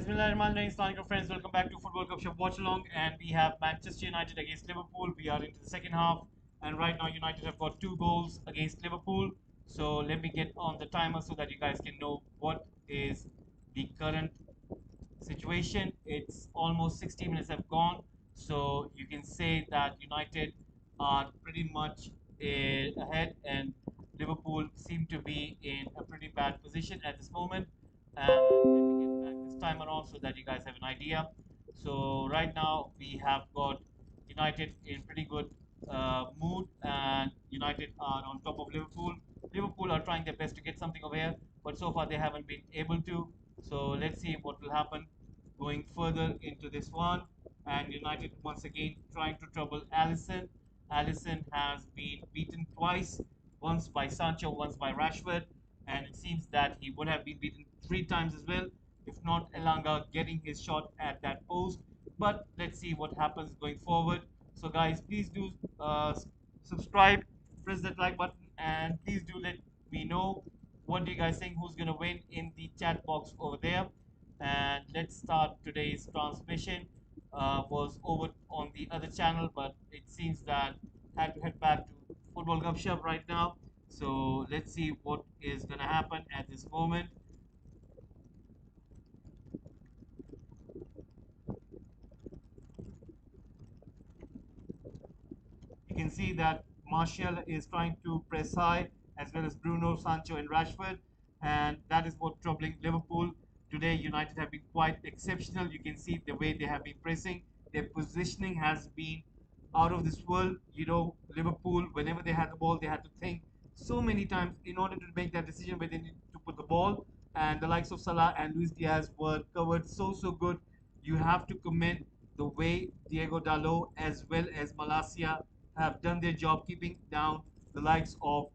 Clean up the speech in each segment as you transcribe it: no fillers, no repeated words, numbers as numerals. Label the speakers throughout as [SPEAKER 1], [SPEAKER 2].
[SPEAKER 1] Bismillahirrahmanirrahim. Assalamualaikum friends, welcome back to Football Gupshup Watchalong, and we have Manchester United against Liverpool. We are into the second half, and right now United have got 2 goals against Liverpool. So let me get on the timer so that you guys can know what is the current situation. It's almost 60 minutes have gone, so you can say that United are pretty much ahead, and Liverpool seem to be in a pretty bad position at this moment. And let me get back this timer on so that you guys have an idea. So right now we have got United in pretty good mood, and United are on top of Liverpool. Liverpool are trying their best to get something over here, but so far they haven't been able to. So let's see what will happen going further into this one. And United once again trying to trouble Allison. Allison has been beaten twice, once by Sancho, once by Rashford, and it seems that he would have been beaten 3 times as well, if not Elanga getting his shot at that post. But let's see what happens going forward. So guys, please do subscribe, press that like button, and please do let me know what do you guys think, who's gonna win in the chat box over there. And let's start today's transmission. Was over on the other channel, but it seems that I had to head back to Football Gupshup right now. So let's see what is gonna happen at this moment. You can see that Martial is trying to press high, as well as Bruno, Sancho, and Rashford, and that is what troubling Liverpool. Today, United have been quite exceptional. You can see the way they have been pressing. Their positioning has been out of this world. Liverpool, whenever they had the ball, they had to think so many times in order to make that decision where they need to put the ball. And the likes of Salah and Luis Diaz were covered so good. You have to commend the way Diego Dalot as well as Malacia have done their job keeping down the likes of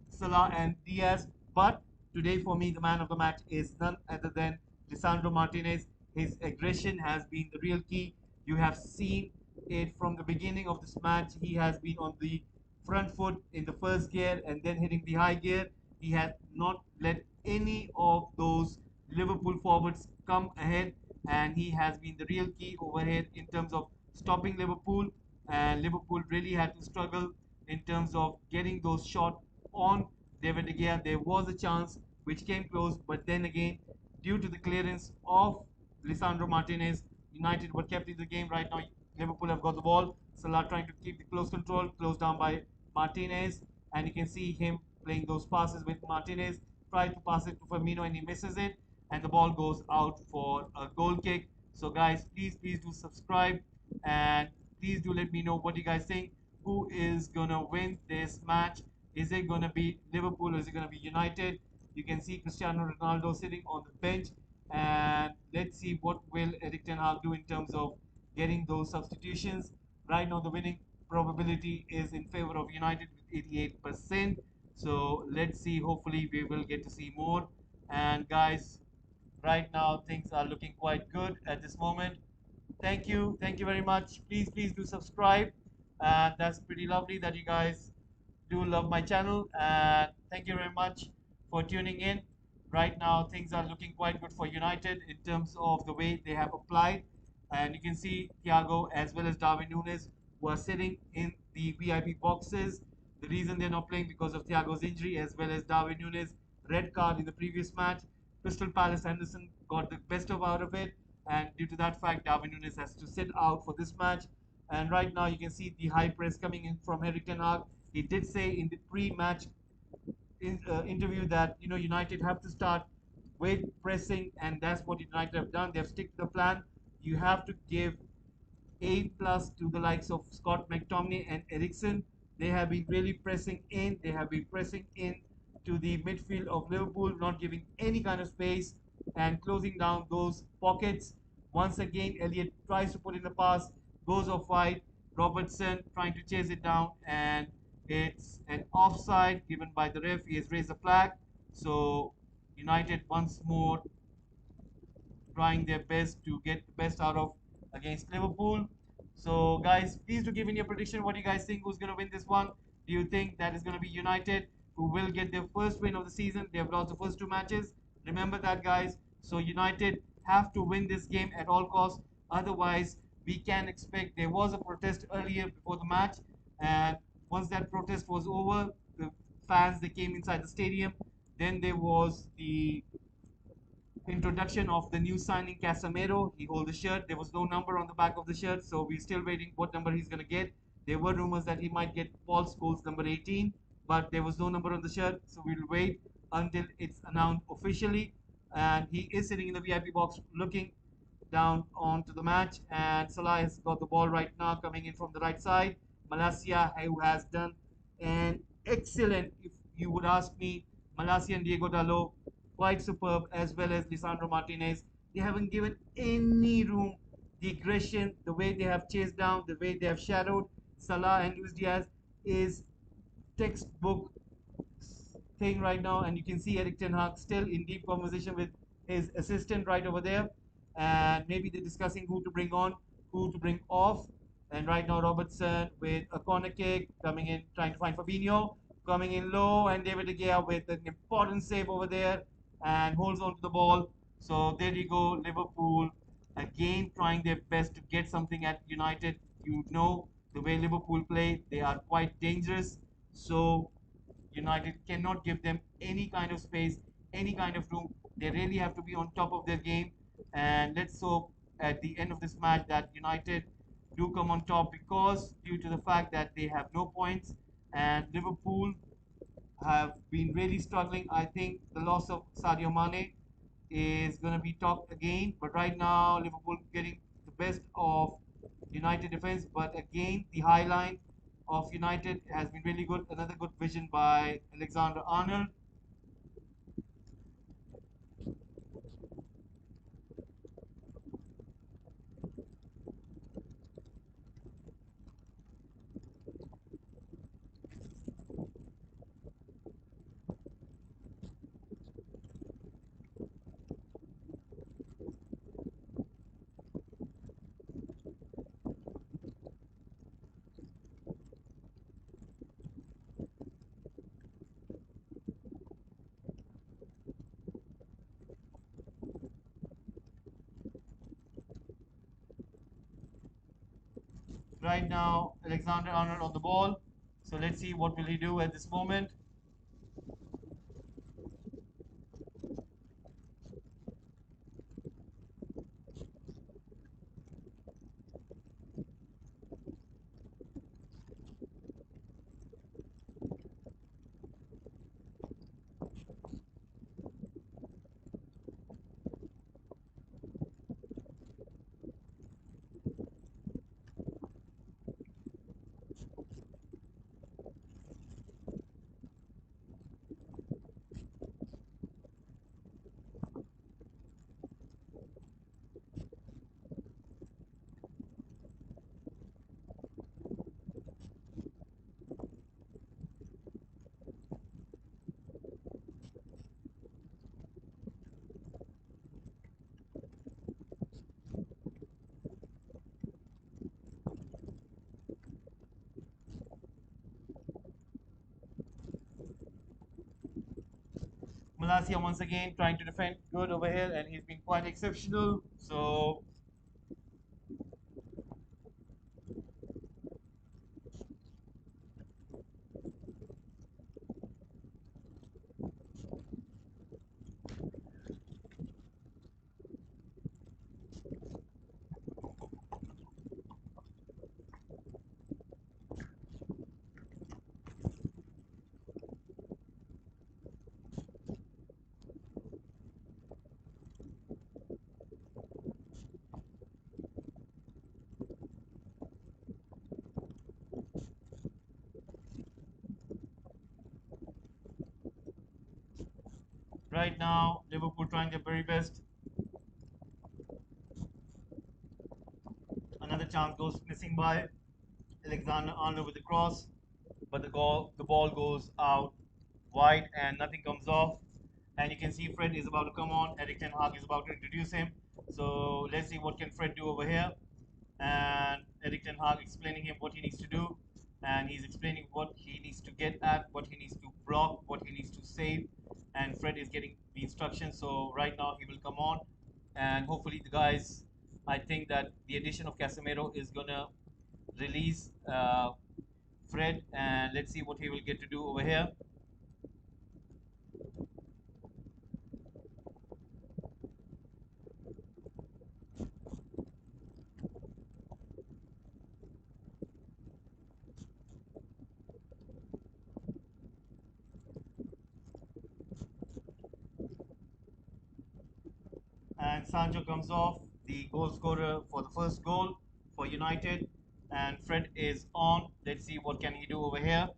[SPEAKER 1] Salah and Diaz. But today, for me, the man of the match is none other than Lisandro Martinez. His aggression has been the real key. You have seen it from the beginning of this match. He has been on the front foot in the first gear and then hitting the high gear. He has not let any of those Liverpool forwards come ahead, and he has been the real key over here in terms of stopping Liverpool. And Liverpool really had to struggle in terms of getting those shots on David De Gea. There was a chance which came close, but then again, due to the clearance of Lisandro Martinez, United were kept in the game. Right now, Liverpool have got the ball. Salah trying to keep the close control, closed down by Martinez, and you can see him playing those passes with Martinez. Try to pass it to Firmino, and he misses it, and the ball goes out for a goal kick. So, guys, please do subscribe, and please do let me know what you guys think. Who is gonna win this match? Is it gonna be Liverpool or is it gonna be United? You can see Cristiano Ronaldo sitting on the bench, and let's see what will Erik ten Hag do in terms of getting those substitutions. Right now, the winning probability is in favor of United with 88%. So let's see. Hopefully, we will get to see more. And guys, right now things are looking quite good at this moment. Thank you very much. Please do subscribe, and that's pretty lovely that you guys do love my channel, and thank you very much for tuning in. Right now things are looking quite good for United in terms of the way they have applied, and you can see Thiago as well as Darwin Nunes who are sitting in the VIP boxes. The reason they're not playing because of Thiago's injury as well as Darwin Nunes red card in the previous match. Crystal Palace Henderson got the best of out of it, and due to that fact, Darwin Nunes has to sit out for this match. And right now, you can see the high press coming in from Erik ten Hag. He did say in the pre-match interview that United have to start with pressing, and that's what United have done. They've stick to the plan. You have to give A plus to the likes of Scott McTominay and Eriksen. They have been really pressing in. They have been pressing in to the midfield of Liverpool, not giving any kind of space and closing down those pockets. Once again, Elliott tries to put in the pass, goes off wide. Robertson trying to chase it down, and it's an offside given by the ref. He has raised the flag. So United once more trying their best to get the best out of against Liverpool. So, guys, please do give in your prediction. What do you guys think? Who's going to win this one? Do you think that is going to be United, who will get their first win of the season? They have lost the first 2 matches. Remember that, guys. So, United have to win this game at all costs. Otherwise, we can expect there was a protest earlier before the match, and once that protest was over, the fans they came inside the stadium. Then there was the introduction of the new signing Casemiro. He holds the shirt. There was no number on the back of the shirt, so we're still waiting what number he's gonna get. There were rumors that he might get Paul Scholes number 18, but there was no number on the shirt, so we'll wait until it's announced officially. And he is sitting in the VIP box looking down onto the match, and Salah has got the ball right now coming in from the right side. Malacia, who has done an excellent, if you would ask me, Malacia and Diego Dalot, quite superb, as well as Lisandro Martinez. They haven't given any room. The aggression, the way they have chased down, the way they have shadowed Salah and Luis Diaz is textbook thing right now, and you can see Eric Ten Hag still in deep conversation with his assistant right over there, and maybe they're discussing who to bring on, who to bring off. And right now, Robertson with a corner kick coming in, trying to find Fabinho, coming in low, and David De Gea with an important save over there and holds on to the ball. So there you go, Liverpool again trying their best to get something at United. You know the way Liverpool play, they are quite dangerous. So United cannot give them any kind of space, any kind of room. They really have to be on top of their game. And let's hope at the end of this match that United do come on top, because due to the fact that they have no points and Liverpool have been really struggling. I think the loss of Sadio Mane is going to be talked again. But right now, Liverpool getting the best of United defense. But again, the high line of United has been really good. Another good vision by Alexander Arnold. Right now, Alexander Arnold on the ball. So let's see what will he do at this moment. Malacia once again trying to defend good over here, and he's been quite exceptional. So right now, Liverpool trying their very best. Another chance goes missing by Alexander Arnold with the cross, but the ball goes out wide and nothing comes off. And you can see Fred is about to come on. Eric Ten Hag is about to introduce him. So let's see what can Fred do over here. And Eric Ten Hag explaining him what he needs to do. And he's explaining what he needs to get at, what he needs to block, what he needs to save. And Fred is getting the instructions. So right now he will come on. and hopefully the guys, I think that the addition of Casemiro is gonna release Fred, and let's see what he will get to do over here. And Sancho comes off, the goal scorer for the first goal for United, and Fred is on. Let's see what can he do over here.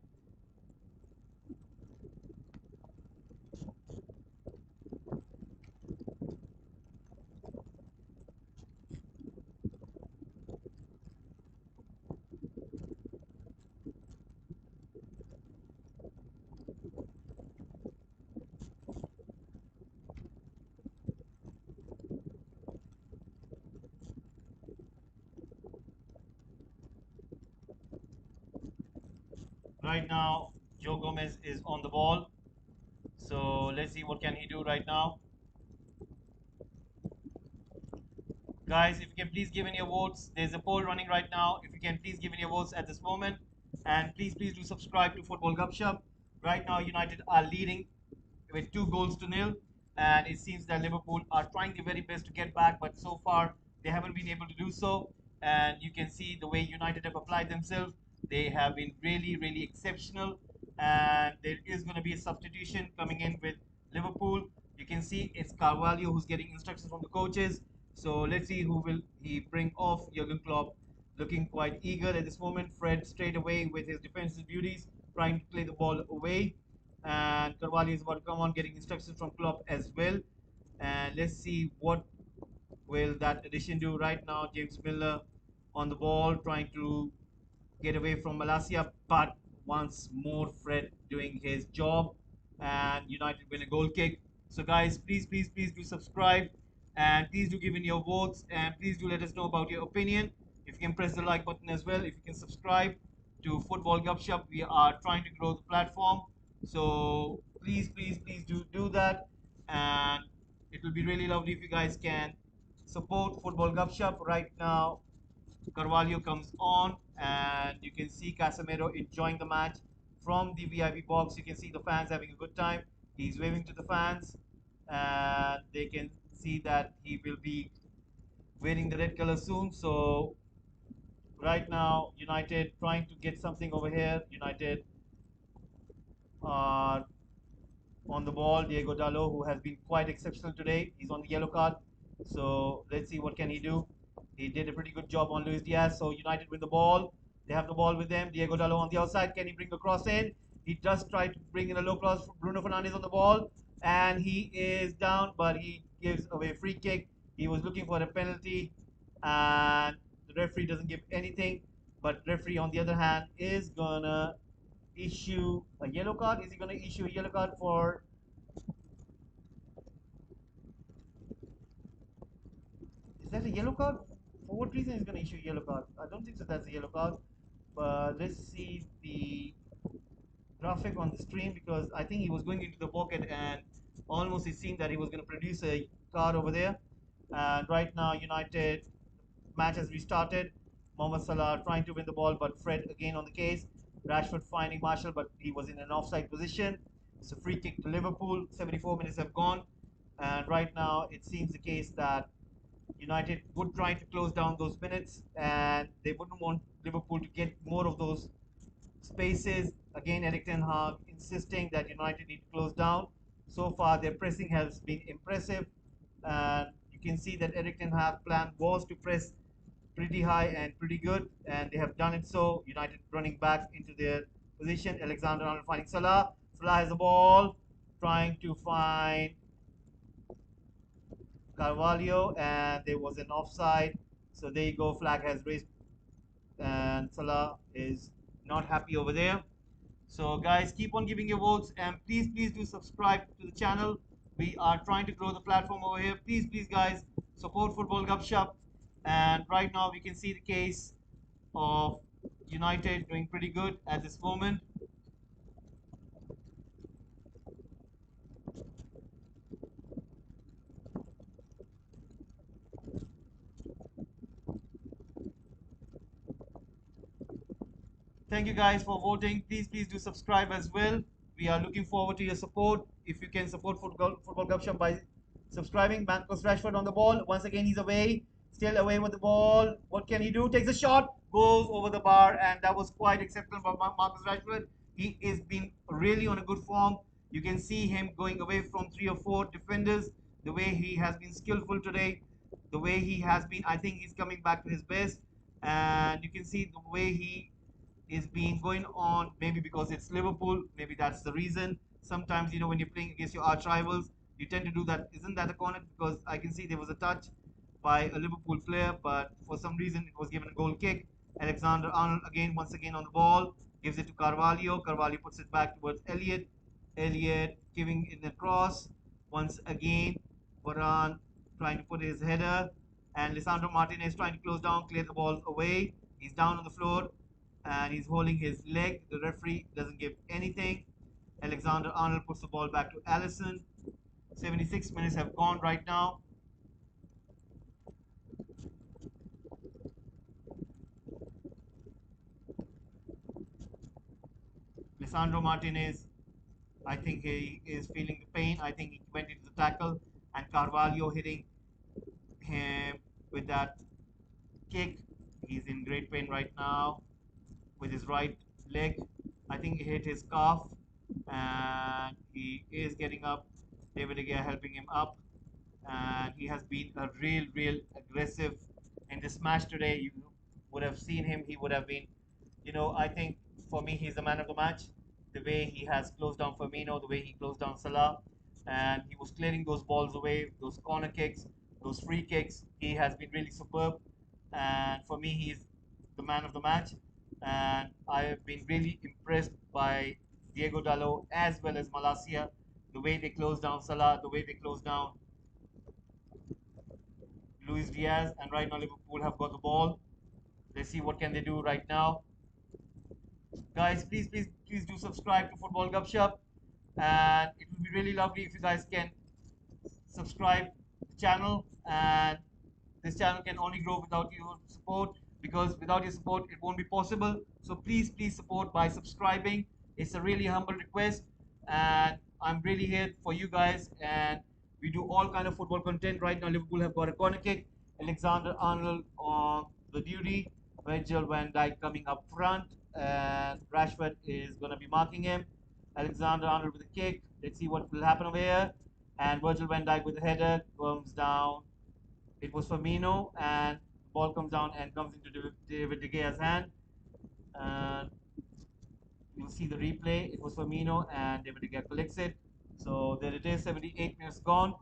[SPEAKER 1] Right now, Joe Gomez is on the ball. So let's see what can he do right now. Guys, if you can please give in your votes. There's a poll running right now. If you can please give in your votes at this moment. And please do subscribe to Football Gupshup. Right now, United are leading with 2 goals to nil. And it seems that Liverpool are trying their very best to get back, but so far they haven't been able to do so. And you can see the way United have applied themselves. They have been really exceptional. And there is going to be a substitution coming in with Liverpool. You can see it's Carvalho who's getting instructions from the coaches. So let's see who will he bring off. Jurgen Klopp looking quite eager at this moment. Fred straight away with his defensive duties, trying to play the ball away. And Carvalho is about to come on, getting instructions from Klopp as well. And let's see what will that addition do right now. James Milner on the ball, trying to get away from Malacia, but once more Fred doing his job, and United win a goal kick. So guys, please do subscribe, and please do give in your votes, and please do let us know about your opinion. If you can press the like button as well, if you can subscribe to Football Gupshup, we are trying to grow the platform. So please do that, and it will be really lovely if you guys can support Football Gupshup right now. Carvalho comes on, and you can see Casemiro enjoying the match from the VIP box. You can see the fans having a good time. He's waving to the fans, and they can see that he will be wearing the red color soon. So right now, United trying to get something over here. United are on the ball. Diego Dallo, who has been quite exceptional today, he's on the yellow card. So let's see what can he do. He did a pretty good job on Luis Diaz. So United with the ball. They have the ball with them. Diego Dallo on the outside. Can he bring the cross in? He does try to bring in a low cross. Bruno Fernandes on the ball. And he is down, but he gives away a free kick. He was looking for a penalty. And the referee doesn't give anything. But referee, on the other hand, is gonna issue a yellow card. Is he going to issue a yellow card for? Is that a yellow card? For what reason is going to issue a yellow card? I don't think so. That's a yellow card. But let's see the graphic on the stream, because I think he was going into the pocket and almost it seemed that he was going to produce a card over there. And right now, United match has restarted. Mohamed Salah trying to win the ball, but Fred again on the case. Rashford finding Marshall, but he was in an offside position. It's a free kick to Liverpool. 74 minutes have gone. And right now, it seems the case that United would try to close down those minutes, and they wouldn't want Liverpool to get more of those spaces. Again, Eric Ten Hag insisting that United need to close down. So far, their pressing has been impressive, and you can see that Eric Ten Hag plan was to press pretty high and pretty good, and they have done it so. United running back into their position. Alexander-Arnold finding Salah. Salah has the ball, trying to find Carvalho, and there was an offside. So there you go, flag has raised, and Salah is not happy over there. So guys, keep on giving your votes, and please do subscribe to the channel. We are trying to grow the platform over here. Please guys, support Football Gupshup. And right now we can see the case of United doing pretty good at this moment. Thank you guys for voting. Please do subscribe as well. We are looking forward to your support. If you can support Football Gupshup by subscribing. Marcus Rashford on the ball. Once again, he's away. Still away with the ball. What can he do? Takes a shot. Goes over the bar. And that was quite exceptional by Marcus Rashford. He is been really on a good form. You can see him going away from 3 or 4 defenders. The way he has been skillful today. The way he has been. I think he's coming back to his best. And you can see the way he is being going on, maybe because it's Liverpool, maybe that's the reason. Sometimes, when you're playing against your arch rivals, you tend to do that. Isn't that a corner? Because I can see there was a touch by a Liverpool player, but for some reason it was given a goal kick. Alexander Arnold again, once again on the ball, gives it to Carvalho. Carvalho puts it back towards Elliott. Elliott giving it a cross. Once again, Varane trying to put his header, and Lisandro Martinez trying to close down, clear the ball away. He's down on the floor and he's holding his leg. The referee doesn't give anything. Alexander Arnold puts the ball back to Allison. 76 minutes have gone right now. Lisandro Martinez, I think he is feeling the pain. I think he went into the tackle, and Carvalho hitting him with that kick. He's in great pain right now with his right leg. I think he hit his calf, and he is getting up. David De Gea helping him up, and he has been a real aggressive in this match today. You would have seen him. He would have been, I think for me, he's the man of the match. The way he has closed down Firmino, the way he closed down Salah, and he was clearing those balls away, those corner kicks, those free kicks. He has been really superb, and for me, he's the man of the match. And I have been really impressed by Diego Dalot as well as Malacia, the way they close down Salah, the way they close down Luis Diaz, and right now Liverpool have got the ball. Let's see what can they do right now. Guys, please do subscribe to Football Gupshup, and it would be really lovely if you guys can subscribe the channel. And this channel can only grow without your support, because without your support it won't be possible. So please support by subscribing. It's a really humble request, and I'm really here for you guys. And we do all kind of football content. Right now Liverpool have got a corner kick. Alexander Arnold on the duty. Virgil van Dijk coming up front, and Rashford is going to be marking him. Alexander Arnold with a kick. Let's see what will happen over here. And Virgil van Dijk with a header comes down. It was Firmino, and the ball comes down and comes into David De Gea's hand. And you'll see the replay. It was Firmino, and David De Gea collects it. So there it is. 78 minutes gone.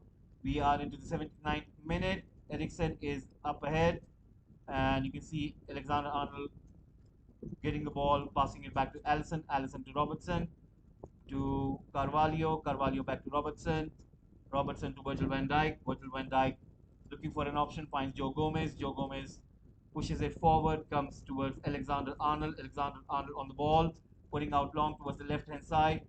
[SPEAKER 1] We are into the 79th minute. Eriksen is up ahead, and you can see Alexander Arnold getting the ball, passing it back to Allison. Allison to Robertson, to Carvalho. Carvalho back to Robertson. Robertson to Virgil van Dijk. Virgil van Dijk looking for an option, finds Joe Gomez. Joe Gomez pushes it forward, comes towards Alexander Arnold. Alexander Arnold on the ball, putting out long towards the left hand side.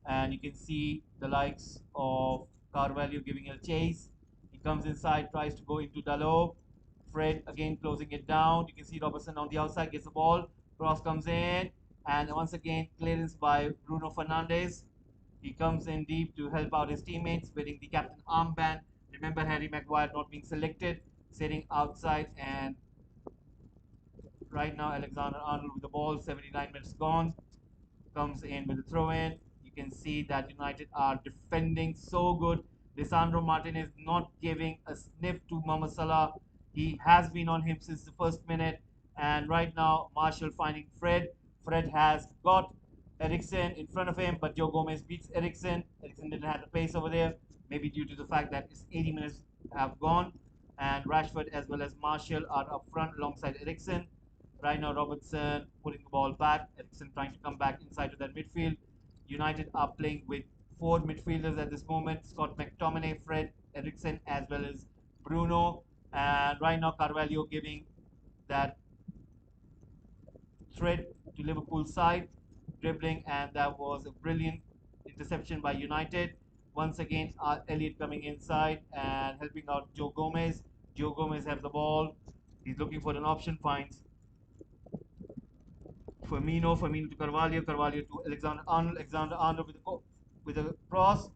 [SPEAKER 1] And you can see the likes of Carvalho giving a chase. He comes inside, tries to go into Dalot. Fred again closing it down. You can see Robertson on the outside, gets the ball. Cross comes in, and once again clearance by Bruno Fernandes. He comes in deep to help out his teammates, wearing the captain armband. Remember Harry Maguire not being selected, sitting outside. And right now Alexander Arnold with the ball, 79 minutes gone, comes in with a throw in. You can see that United are defending so good. Lisandro Martinez not giving a sniff to Mohamed Salah. He has been on him since the first minute. And right now, Marshall finding Fred. Fred has got Eriksen in front of him, but Joe Gomez beats Eriksen. Eriksen didn't have the pace over there, maybe due to the fact that his 80 minutes have gone. And Rashford as well as Marshall are up front alongside Eriksen. Right now, Robertson putting the ball back. Eriksen trying to come back inside to that midfield. United are playing with 4 midfielders at this moment. Scott McTominay, Fred, Eriksen, as well as Bruno. And right now, Carvalho giving that threat to Liverpool's side, dribbling, and that was a brilliant interception by United. Once again, Elliott coming inside and helping out Joe Gomez. Joe Gomez has the ball. He's looking for an option, finds Firmino to Carvalho to Alexander Arnold with a cross,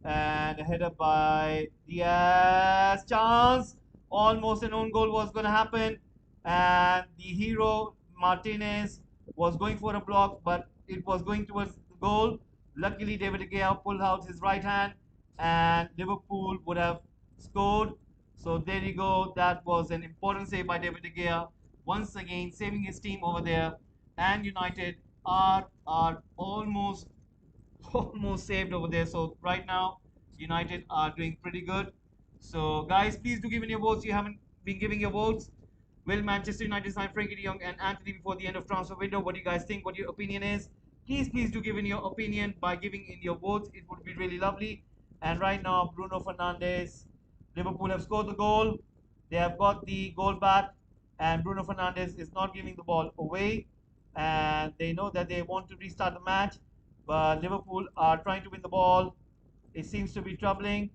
[SPEAKER 1] and a header by Diaz. Chance, almost an own goal was going to happen, and the hero Martinez was going for a block, but it was going towards the goal. Luckily, David De Gea pulled out his right hand, and Liverpool would have scored. So there you go. That was an important save by David De Gea, once again saving his team over there. And United are almost saved over there. So right now, United are doing pretty good. So guys, please do give in your votes. You haven't been giving your votes. Will Manchester United sign Frankie de Jong and Anthony before the end of transfer window? What do you guys think? What your opinion is? Please do give in your opinion by giving in your votes. It would be really lovely. And right now, Bruno Fernandes, Liverpool have scored the goal. They have got the goal back, and Bruno Fernandes is not giving the ball away. And they know that they want to restart the match, but Liverpool are trying to win the ball. It seems to be troubling,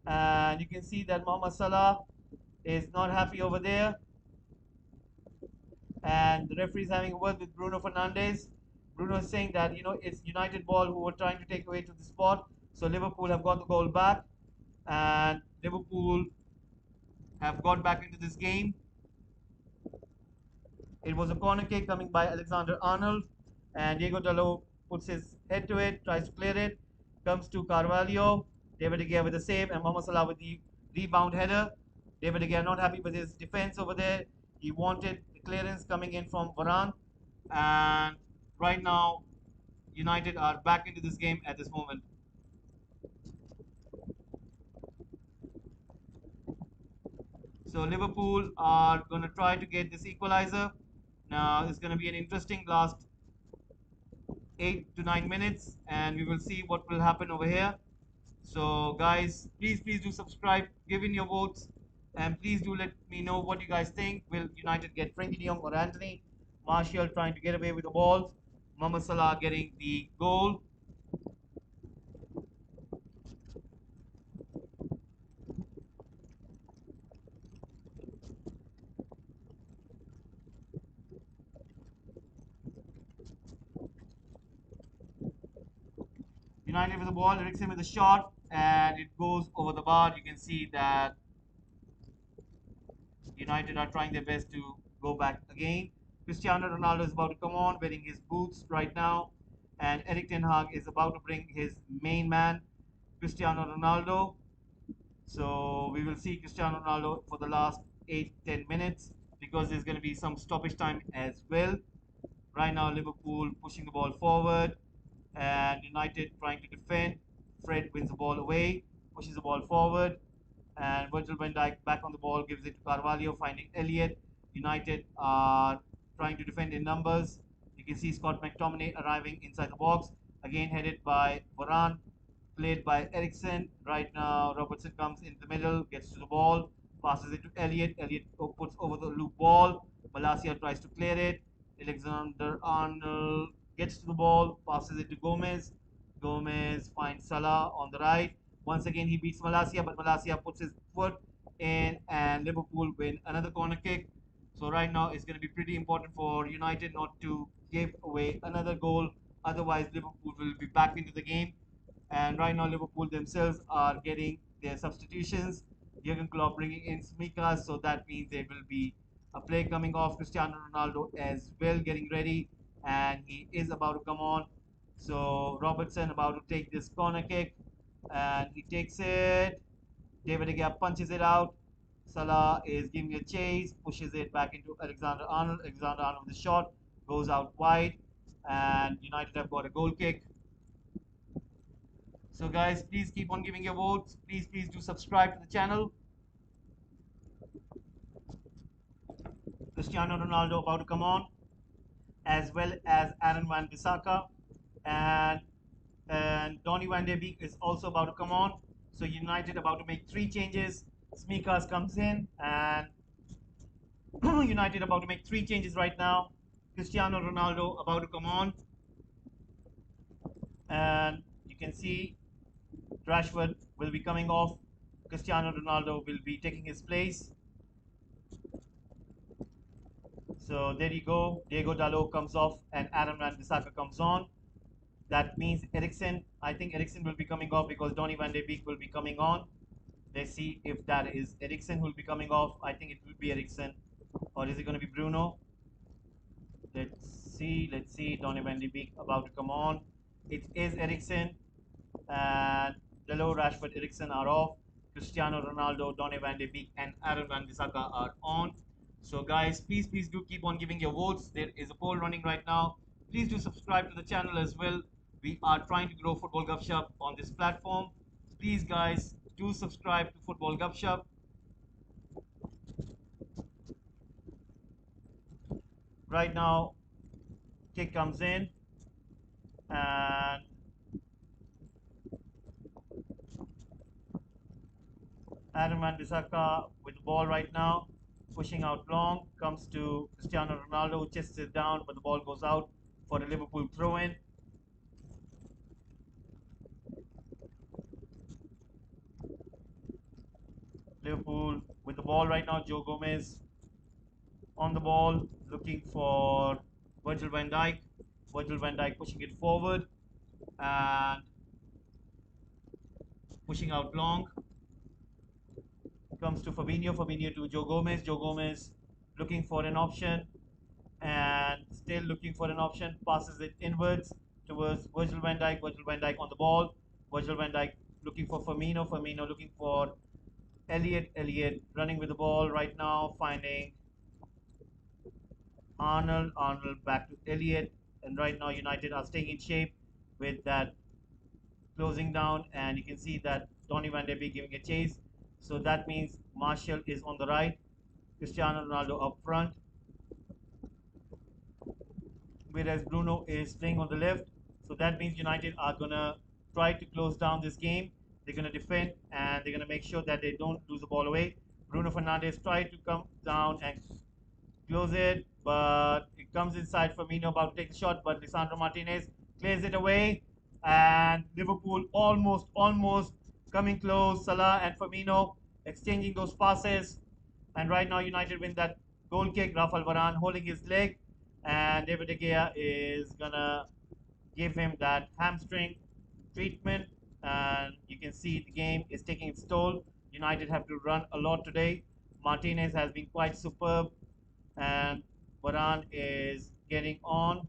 [SPEAKER 1] and you can see that Mohamed Salah is not happy over there, and the referee is having a word with Bruno Fernandes. Bruno is saying that it's United ball who were trying to take away to the spot, so Liverpool have got the goal back, and Liverpool have got back into this game. It was a corner kick coming by Alexander Arnold, and Diego Dalot puts his head to it, tries to clear it, comes to Carvalho. David De Gea with the save, and Mohamed Salah with the rebound header. David De Gea not happy with his defense over there. He wanted the clearance coming in from Varane, and right now United are back into this game at this moment. So Liverpool are going to try to get this equalizer. Now it's going to be an interesting last 8 to 9 minutes, and we will see what will happen over here. So guys, please do subscribe, give in your votes, and please do let me know what you guys think. Will United get Frankie de Jong or Anthony Martial trying to get away with the ball, Mohamed Salah getting the goal? United with the ball, Eriksen with the shot, and it goes over the bar. You can see that United are trying their best to go back again. Cristiano Ronaldo is about to come on, wearing his boots right now, and Eric Ten Hag is about to bring his main man, Cristiano Ronaldo. So we will see Cristiano Ronaldo for the last 8 to 10 minutes, because there's going to be some stoppage time as well. Right now, Liverpool pushing the ball forward, and United trying to defend. Fred wins the ball away, pushes the ball forward, and Virgil van Dijk back on the ball, gives it to Carvalho, finding Elliott. United are trying to defend in numbers. You can see Scott McTominay arriving inside the box, again headed by Varane, played by Eriksen. Right now, Robertson comes in the middle, gets to the ball, passes it to Elliott. Elliott puts over the loop ball. Malacia tries to clear it. Alexander Arnold gets to the ball, passes it to Gomez. Gomez finds Salah on the right. Once again, he beats Malacia, but Malacia puts his foot in, and Liverpool win another corner kick. So right now, it's going to be pretty important for United not to give away another goal. Otherwise, Liverpool will be back into the game. And right now, Liverpool themselves are getting their substitutions. Jurgen Klopp bringing in Smikas, so that means there will be a play coming off. Cristiano Ronaldo as well getting ready, and he is about to come on. So Robertson about to take this corner kick, and he takes it. David De Gea punches it out. Salah is giving a chase, pushes it back into Alexander Arnold. Alexander Arnold with the shot goes out wide, and United have got a goal kick. So guys, please keep on giving your votes. Please do subscribe to the channel. Cristiano Ronaldo about to come on, as well as Aaron Van Bissaka, and Donny Van de Beek is also about to come on. So United about to make 3 changes. Smikas comes in, and United about to make 3 changes right now. Cristiano Ronaldo about to come on, and you can see Rashford will be coming off. Cristiano Ronaldo will be taking his place. So there you go. Diego Dalot comes off and Aaron Wan-Bissaka comes on. That means Eriksen. I think Eriksen will be coming off because Donny van de Beek will be coming on. Let's see if that is Eriksen who will be coming off. I think it will be Eriksen. Or is it going to be Bruno? Let's see. Let's see. Donny van de Beek about to come on. It is Eriksen. And Delo, Rashford, Eriksen are off. Cristiano Ronaldo, Donny van de Beek, and Aaron Wan-Bissaka are on. So, guys, please do keep on giving your votes. There is a poll running right now. Please do subscribe to the channel as well. We are trying to grow Football Gupshup on this platform. Please, guys, do subscribe to Football Gupshup. Right now, kick comes in, and Aaron Wan-Bissaka with the ball right now, pushing out long, comes to Cristiano Ronaldo, who chests it down, but the ball goes out for a Liverpool throw-in. Liverpool with the ball right now, Joe Gomez on the ball, looking for Virgil van Dijk. Virgil van Dijk pushing it forward and pushing out long. Comes to Fabinho, Fabinho to Joe Gomez, Joe Gomez looking for an option, and still looking for an option, passes it inwards towards Virgil van Dijk. Virgil van Dijk on the ball. Virgil van Dijk looking for Firmino. Firmino looking for Elliot. Elliot running with the ball right now, finding Arnold. Arnold back to Elliot. And right now, United are staying in shape with that closing down. And you can see that Donny van de Beek giving a chase. So that means Martial is on the right, Cristiano Ronaldo up front, whereas Bruno is playing on the left. So that means United are going to try to close down this game. They're going to defend and they're going to make sure that they don't lose the ball away. Bruno Fernandes tried to come down and close it, but it comes inside. Firmino about to take the shot, but Lisandro Martinez clears it away. And Liverpool almost coming close. Salah and Firmino exchanging those passes. And right now, United win that goal kick. Rafael Varane holding his leg, and David De Gea is gonna give him that hamstring treatment. And you can see the game is taking its toll. United have to run a lot today. Martinez has been quite superb, and Varane is getting on.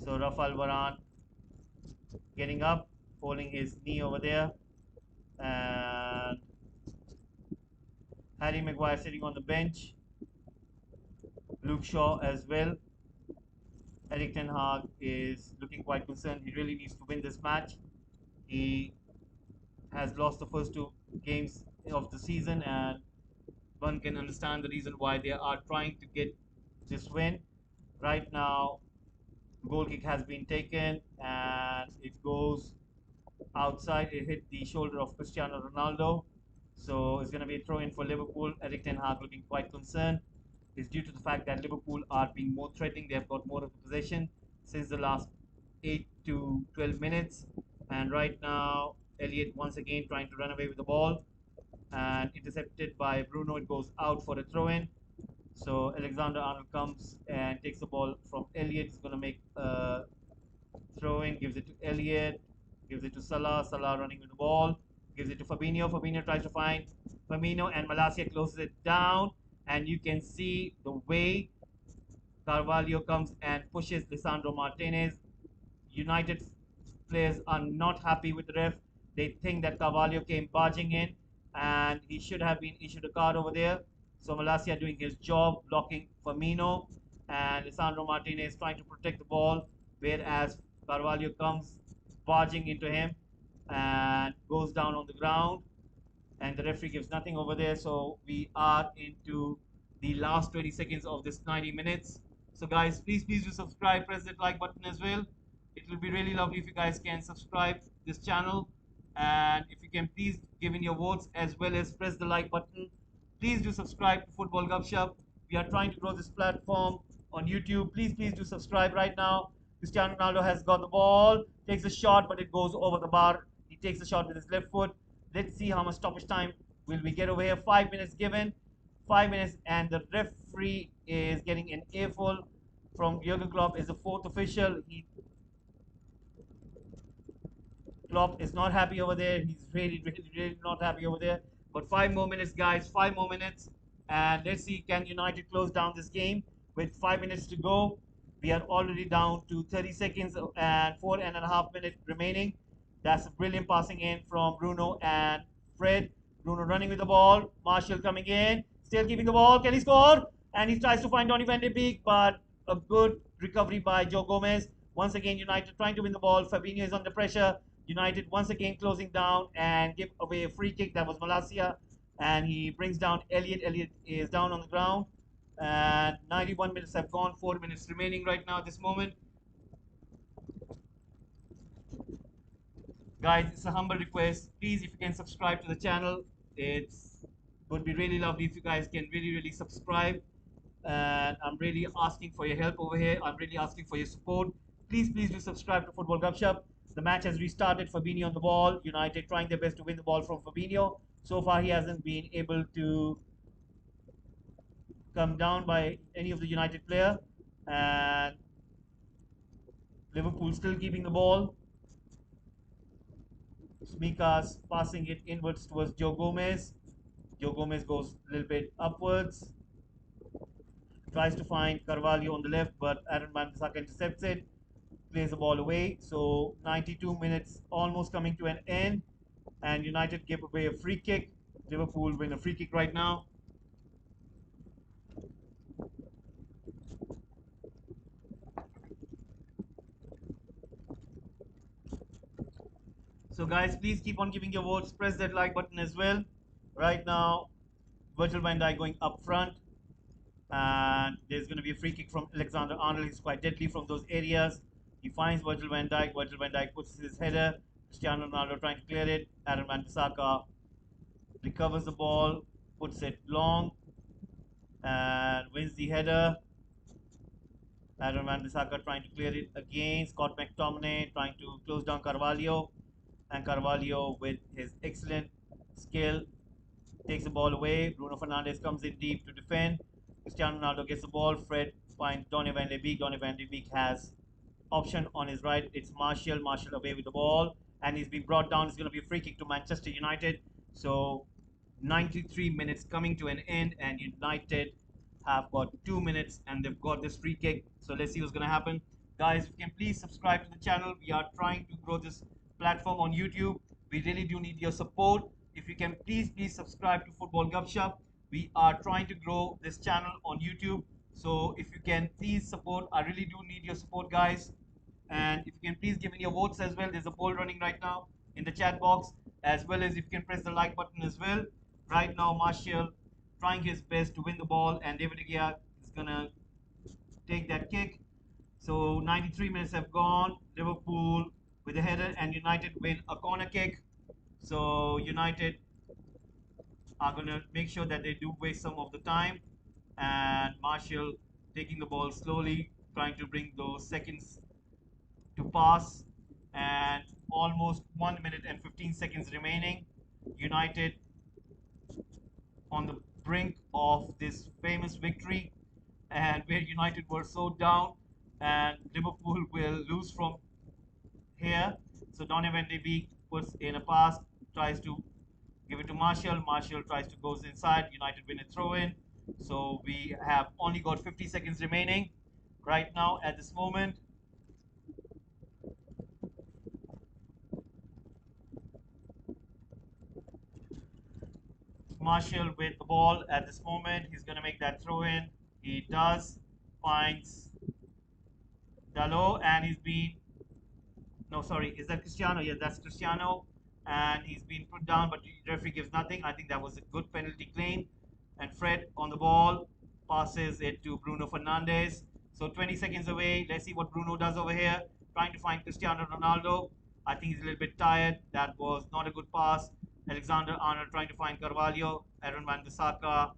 [SPEAKER 1] So Rafael Varane getting up, holding his knee over there, and Harry Maguire sitting on the bench. Luke Shaw as well. Erik Ten Hag is looking quite concerned. He really needs to win this match. He has lost the first two games of the season, and one can understand the reason why they are trying to get this win. Right now, goal kick has been taken, and it goes outside. It hit the shoulder of Cristiano Ronaldo. So it's going to be a throw in for Liverpool. Erik Ten Hag looking quite concerned. It's due to the fact that Liverpool are being more threatening. They have got more of the possession since the last 8 to 12 minutes. And right now, Elliot once again trying to run away with the ball and intercepted by Bruno. It goes out for a throw in. So Alexander Arnold comes and takes the ball from Elliot. He's going to make a throw in, gives it to Elliot, gives it to Salah. Salah running with the ball, gives it to Fabinho. Fabinho tries to find Firmino, and Malacia closes it down. And you can see the way Carvalho comes and pushes Lisandro Martinez. United players are not happy with the ref. They think that Carvalho came barging in and he should have been issued a card over there. So Malacia doing his job, blocking Firmino, and Lisandro Martinez trying to protect the ball, whereas Carvalho comes barging into him and goes down on the ground, and the referee gives nothing over there. So we are into the last 20 seconds of this 90 minutes. So guys, please do subscribe, press that like button as well. It will be really lovely if you guys can subscribe this channel, and if you can please give in your votes as well as press the like button. Please do subscribe to Football Gupshup. We are trying to grow this platform on YouTube. Please do subscribe right now. Cristiano Ronaldo has got the ball, takes a shot, but it goes over the bar. He takes a shot with his left foot. Let's see how much stoppage time will we get over here. 5 minutes given. 5 minutes, and the referee is getting an earful from Jurgen Klopp. Is the fourth official. Klopp is not happy over there. He's really not happy over there. But 5 more minutes, guys. 5 more minutes. And let's see, can United close down this game with 5 minutes to go? We are already down to 30 seconds and 4.5 minutes remaining. That's a brilliant passing in from Bruno and Fred. Bruno running with the ball. Martial coming in. Still keeping the ball. Can he score? And he tries to find Donny van de Beek, but a good recovery by Joe Gomez. Once again, United trying to win the ball. Fabinho is under pressure. United once again closing down and give away a free kick. That was Malacia, and he brings down Elliot. Elliot is down on the ground, and 91 minutes have gone. 4 minutes remaining right now at this moment. Guys, it's a humble request. Please, if you can subscribe to the channel, it's would be really lovely if you guys can really subscribe. And I'm really asking for your help over here. I'm really asking for your support. Please do subscribe to Football Gupshup. The match has restarted. Fabinho on the ball. United trying their best to win the ball from Fabinho. So far, he hasn't been able to come down by any of the United player. And Liverpool still keeping the ball. Smika's passing it inwards towards Joe Gomez. Joe Gomez goes a little bit upwards. Tries to find Carvalho on the left, but Aaron Wan-Bissaka intercepts it. Plays the ball away. So 92 minutes almost coming to an end. And United give away a free kick. Liverpool win a free kick right now. So guys, please keep on giving your votes. Press that like button as well. Right now, Virgil van Dijk going up front. And there's going to be a free kick from Alexander Arnold. He's quite deadly from those areas. He finds Virgil van Dijk. Virgil van Dijk puts his header. Cristiano Ronaldo trying to clear it. Aaron Wan-Bissaka recovers the ball, puts it long, and wins the header. Aaron Wan-Bissaka trying to clear it again. Scott McTominay trying to close down Carvalho. And Carvalho, with his excellent skill, takes the ball away. Bruno Fernandes comes in deep to defend. Cristiano Ronaldo gets the ball. Fred finds Donny van de Beek. Donny van de Beek has option on his right. It's Martial. Martial away with the ball. And he's been brought down. It's going to be a free kick to Manchester United. So 93 minutes coming to an end. And United have got 2 minutes and they've got this free kick. So let's see what's going to happen. Guys, if you can please subscribe to the channel. We are trying to grow this platform on YouTube. We really do need your support. If you can please subscribe to Football Gupshup. We are trying to grow this channel on YouTube. So if you can please support, I really do need your support, guys. And if you can please give me your votes as well. There's a poll running right now in the chat box, as well as if you can press the like button as well. Right now, Martial trying his best to win the ball, and David De Gea is gonna take that kick. So 93 minutes have gone. Liverpool with a header, and United win a corner kick. So United are going to make sure that they do waste some of the time. And Martial taking the ball slowly, trying to bring those seconds to pass. And almost 1 minute and 15 seconds remaining. United on the brink of this famous victory, and where United were so down, and Liverpool will lose from here. So Donny van de Beek puts in a pass, tries to give it to Martial. Martial tries to goes inside. United win a throw in. So we have only got 50 seconds remaining right now at this moment. Martial with the ball at this moment. He's going to make that throw in. He does. Finds Dalot, and he's been, no, sorry, is that Cristiano? Yes, that's Cristiano. And he's been put down, but the referee gives nothing. I think that was a good penalty claim. And Fred on the ball passes it to Bruno Fernandes. So 20 seconds away. Let's see what Bruno does over here. Trying to find Cristiano Ronaldo. I think he's a little bit tired. That was not a good pass. Alexander Arnold trying to find Carvalho. Aaron Wan-Bissaka.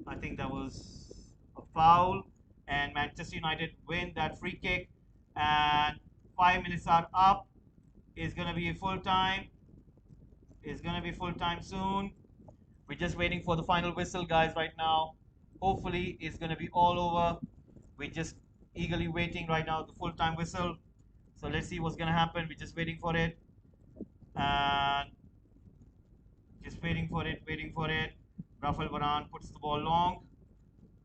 [SPEAKER 1] I think that was a foul. And Manchester United win that free kick. And 5 minutes are up. It's going to be full time. It's going to be full time soon. We're just waiting for the final whistle, guys, right now. Hopefully, it's going to be all over. We're just eagerly waiting right now, the full-time whistle. So let's see what's going to happen. We're just waiting for it. And just waiting for it, waiting for it. Rafael Varane puts the ball long.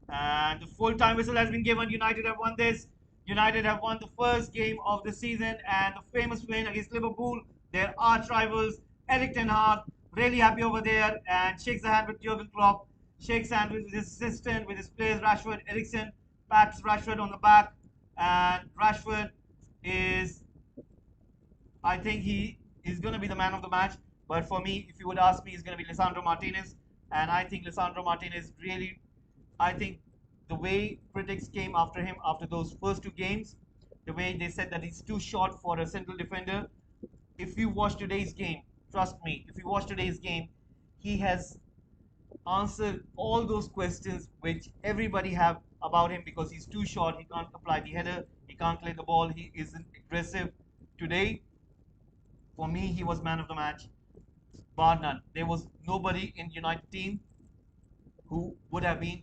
[SPEAKER 1] And the full-time whistle has been given. United have won this. United have won the first game of the season and the famous win against Liverpool, their arch rivals. Eric Ten Hag, really happy over there and shakes the hand with Jurgen Klopp, shakes hands with his assistant, with his players, Rashford, Eriksen, pats Rashford on the back. And Rashford is, I think he is going to be the man of the match. But for me, if you would ask me, it's going to be Lisandro Martinez. And I think Lisandro Martinez really, I think the way critics came after him after those first two games, the way they said that he's too short for a central defender. If you watch today's game, trust me, if you watch today's game, he has answered all those questions which everybody have about him because he's too short. He can't apply the header. He can't play the ball. He isn't aggressive. Today, for me, he was man of the match, bar none. There was nobody in United team who would have been,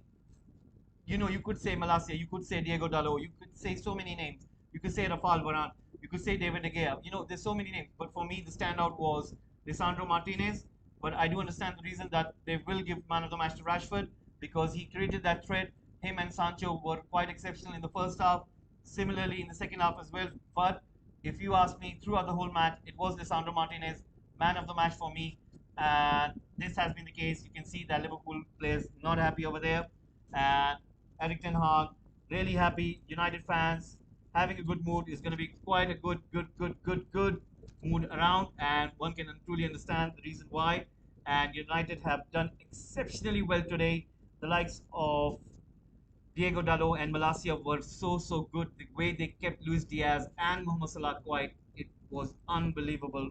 [SPEAKER 1] you could say Malacia, you could say Diego Dalot, you could say so many names. You could say Rafael Varane, you could say David De Gea. There's so many names. But for me, the standout was Lisandro Martinez. But I do understand the reason that they will give man of the match to Rashford because he created that threat. Him and Sancho were quite exceptional in the first half, similarly in the second half as well. But if you ask me, throughout the whole match, it was Lisandro Martinez, man of the match for me. And this has been the case. You can see that Liverpool players not happy over there. And Eric Ten Hag, really happy. United fans having a good mood is going to be quite a good mood around, and one can truly understand the reason why. And United have done exceptionally well today. The likes of Diego Dalot and Malacia were so good. The way they kept Luis Diaz and Mohamed Salah quiet, it was unbelievable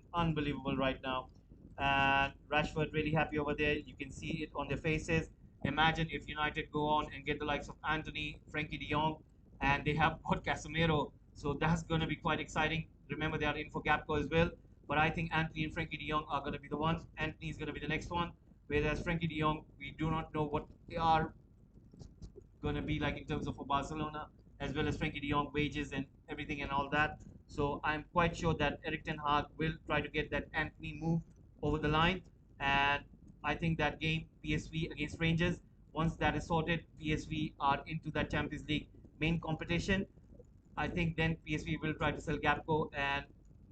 [SPEAKER 1] right now. And Rashford really happy over there. You can see it on their faces. Imagine if United go on and get the likes of Anthony, Frankie De Jong, and they have got Casemiro. So that's going to be quite exciting. Remember, they are in for Gapco as well. But I think Anthony and Frankie De Jong are going to be the ones. Anthony is going to be the next one. Whereas Frankie De Jong, we do not know what they are going to be like in terms of for Barcelona, as well as Frankie de Jong wages and everything and all that. So I'm quite sure that Eric Ten Hag will try to get that Anthony move over the line. And I think that game, PSV against Rangers, once that is sorted, PSV are into that Champions League main competition. I think then PSV will try to sell Gapco, and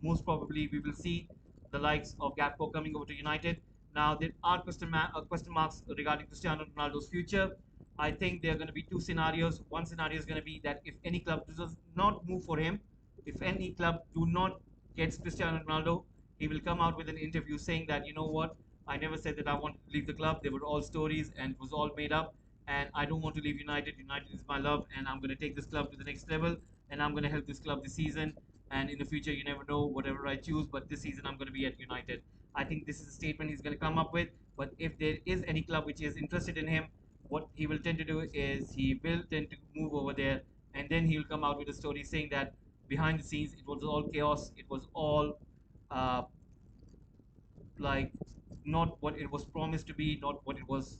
[SPEAKER 1] most probably we will see the likes of Gapco coming over to United. Now there are question marks regarding Cristiano Ronaldo's future. I think there are going to be two scenarios. One scenario is going to be that if any club does not move for him, if any club do not get Cristiano Ronaldo, he will come out with an interview saying that, you know what, I never said that I wanted to leave the club. They were all stories and it was all made up. And I don't want to leave United. United is my love, and I'm going to take this club to the next level. And I'm going to help this club this season. And in the future, you never know, whatever I choose. But this season, I'm going to be at United. I think this is a statement he's going to come up with. But if there is any club which is interested in him, what he will tend to do is he will tend to move over there, and then he'll come out with a story saying that behind the scenes it was all chaos, it was all uh, like not what it was promised to be, not what it was,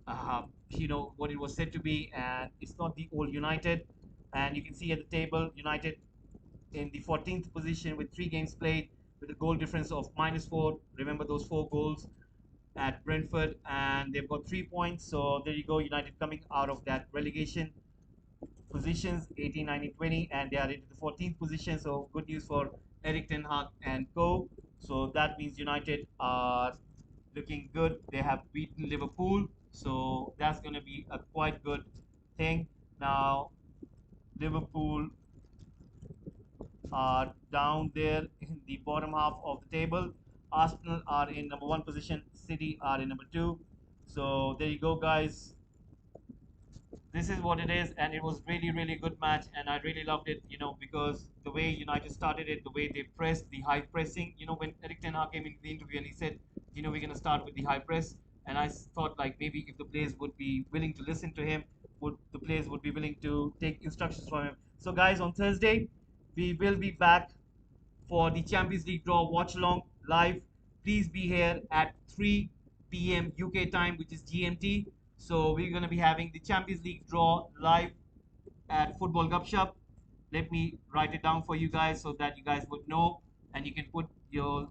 [SPEAKER 1] what it was said to be, and it's not the old United. And you can see at the table, United in the 14th position with 3 games played, with a goal difference of -4. Remember those 4 goals at Brentford, and they've got 3 points. So there you go, United coming out of that relegation positions 18, 19, 20, and they are into the 14th position. So good news for Eric Ten Hag and co. So that means United are looking good. They have beaten Liverpool, so that's going to be a quite good thing. Now Liverpool are down there in the bottom half of the table. Arsenal are in number 1 position. City are in number 2. So there you go, guys. This is what it is, and it was really good match, and I really loved it. Because the way United started it, the way they pressed, the high pressing. When Eric Ten Hag came into the interview and he said, we're gonna start with the high press, and I thought like maybe if the players would be willing to listen to him, would the players would be willing to take instructions from him. So guys, on Thursday we will be back for the Champions League draw watch along live. Please be here at 3 p.m. UK time, which is GMT. So we're going to be having the Champions League draw live at Football Gupshup. Let me write it down for you guys so that you guys would know, and you can put your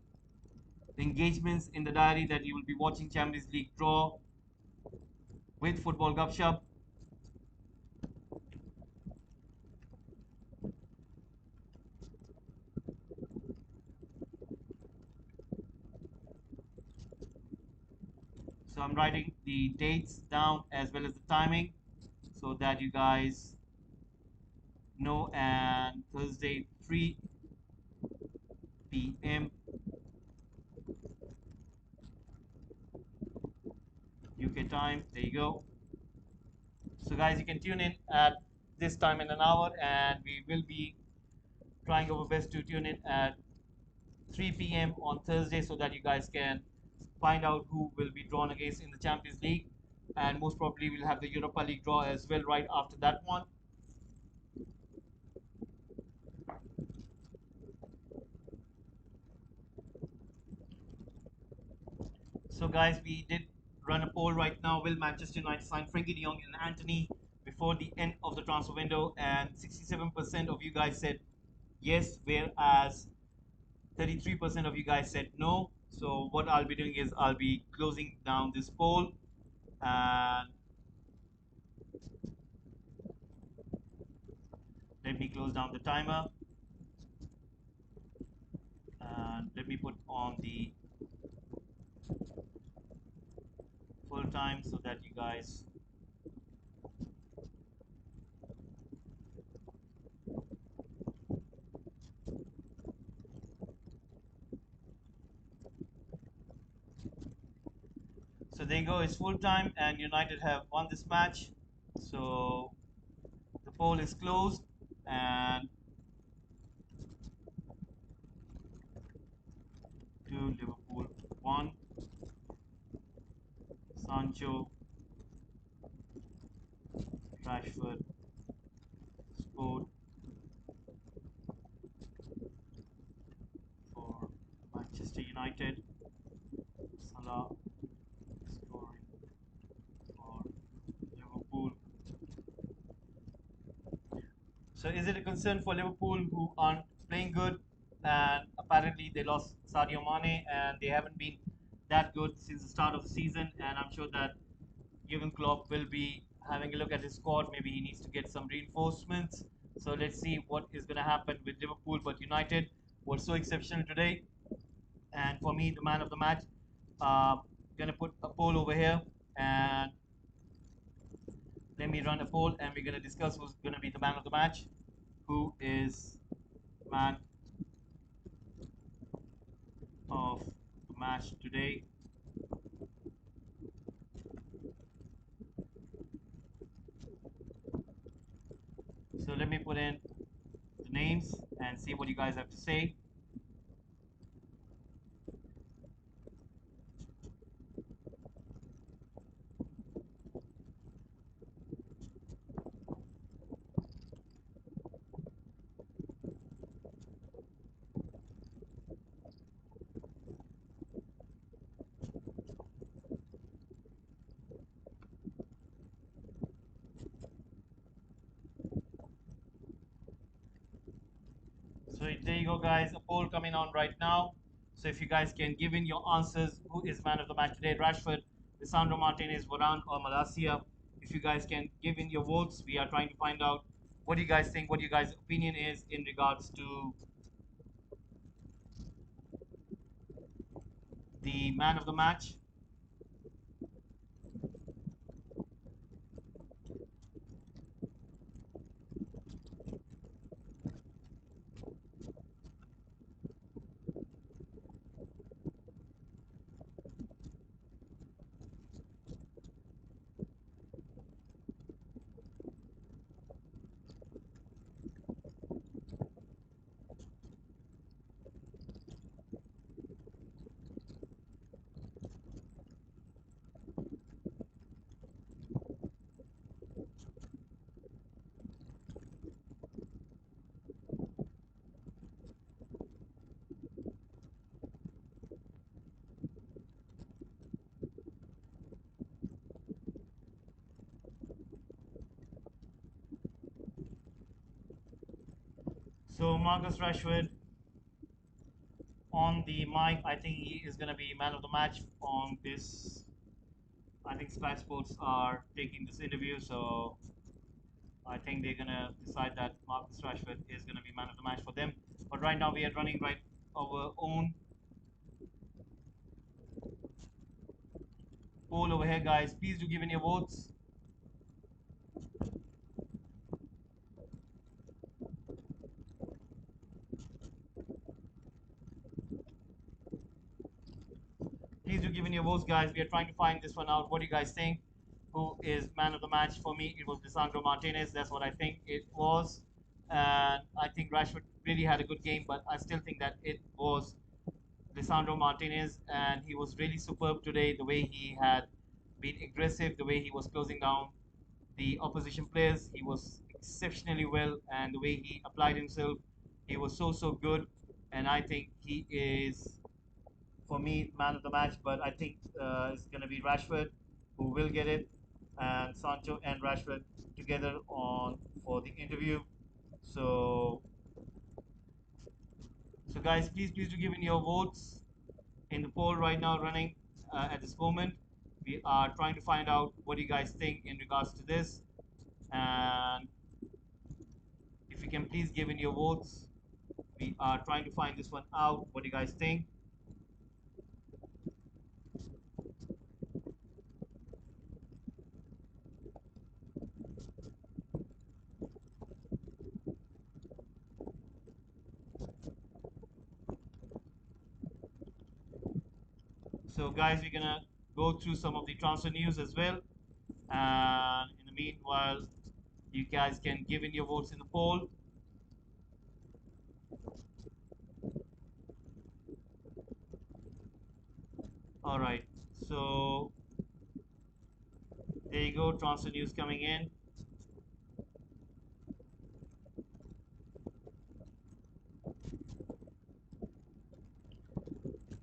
[SPEAKER 1] engagements in the diary that you will be watching Champions League draw with Football Gupshup. So I'm writing the dates down as well as the timing so that you guys know. And Thursday 3 p.m. UK time. There you go. So guys, you can tune in at this time in an hour, and we will be trying our best to tune in at 3 p.m. on Thursday so that you guys can find out who will be drawn against in the Champions League. And most probably we'll have the Europa League draw as well right after that one. So guys, we did run a poll right now. Will Manchester United sign Frankie de Jong and Anthony before the end of the transfer window? And 67% of you guys said yes, whereas 33% of you guys said no. So what I'll be doing is I'll be closing down this poll, and let me close down the timer, and let me put on the full time so that you guys. So there you go, it's full time and United have won this match. So the poll is closed, and to Liverpool 1, Sancho, Rashford scored for Manchester United, Salah scoring for Liverpool. So is it a concern for Liverpool, who aren't playing good, and apparently they lost Sadio Mane and they haven't been that good since the start of the season, and I'm sure that Jurgen Klopp will be having a look at his squad. Maybe he needs to get some reinforcements. So let's see what is going to happen with Liverpool. But United were so exceptional today, and for me, the man of the match. Gonna put a poll over here, and let me run a poll, and we're gonna discuss who's gonna be the man of the match. Who is man of the match today? So let me put in the names and see what you guys have to say. So there you go, guys. A poll coming on right now. So if you guys can give in your answers, who is man of the match today? Rashford, Lisandro Martinez, Varane, or Malacia? If you guys can give in your votes, we are trying to find out what you guys think, what your guys' opinion is in regards to the man of the match. So Marcus Rashford on the mic. I think he is going to be man of the match on this. I think Sky Sports are taking this interview, so I think they're going to decide that Marcus Rashford is going to be man of the match for them. But right now we are running right our own poll over here, guys. Please do give in your votes. Please do give in your votes, guys. We are trying to find this one out. What do you guys think? Who is man of the match? For me, it was Lisandro Martinez. That's what I think it was. And I think Rashford really had a good game, but I still think that it was Lisandro Martinez, and he was really superb today. The way he had been aggressive, the way he was closing down the opposition players, he was exceptionally well, and the way he applied himself, he was so good. And I think he is, for me, man of the match. But I think it's going to be Rashford who will get it, and Sancho and Rashford together on for the interview. So, so guys, please do give in your votes in the poll right now running at this moment. We are trying to find out what you guys think in regards to this, and if you can please give in your votes. We are trying to find this one out. What do you guys think? So, guys, we're gonna go through some of the transfer news as well. And in the meanwhile, you guys can give in your votes in the poll. All right. So there you go. Transfer news coming in.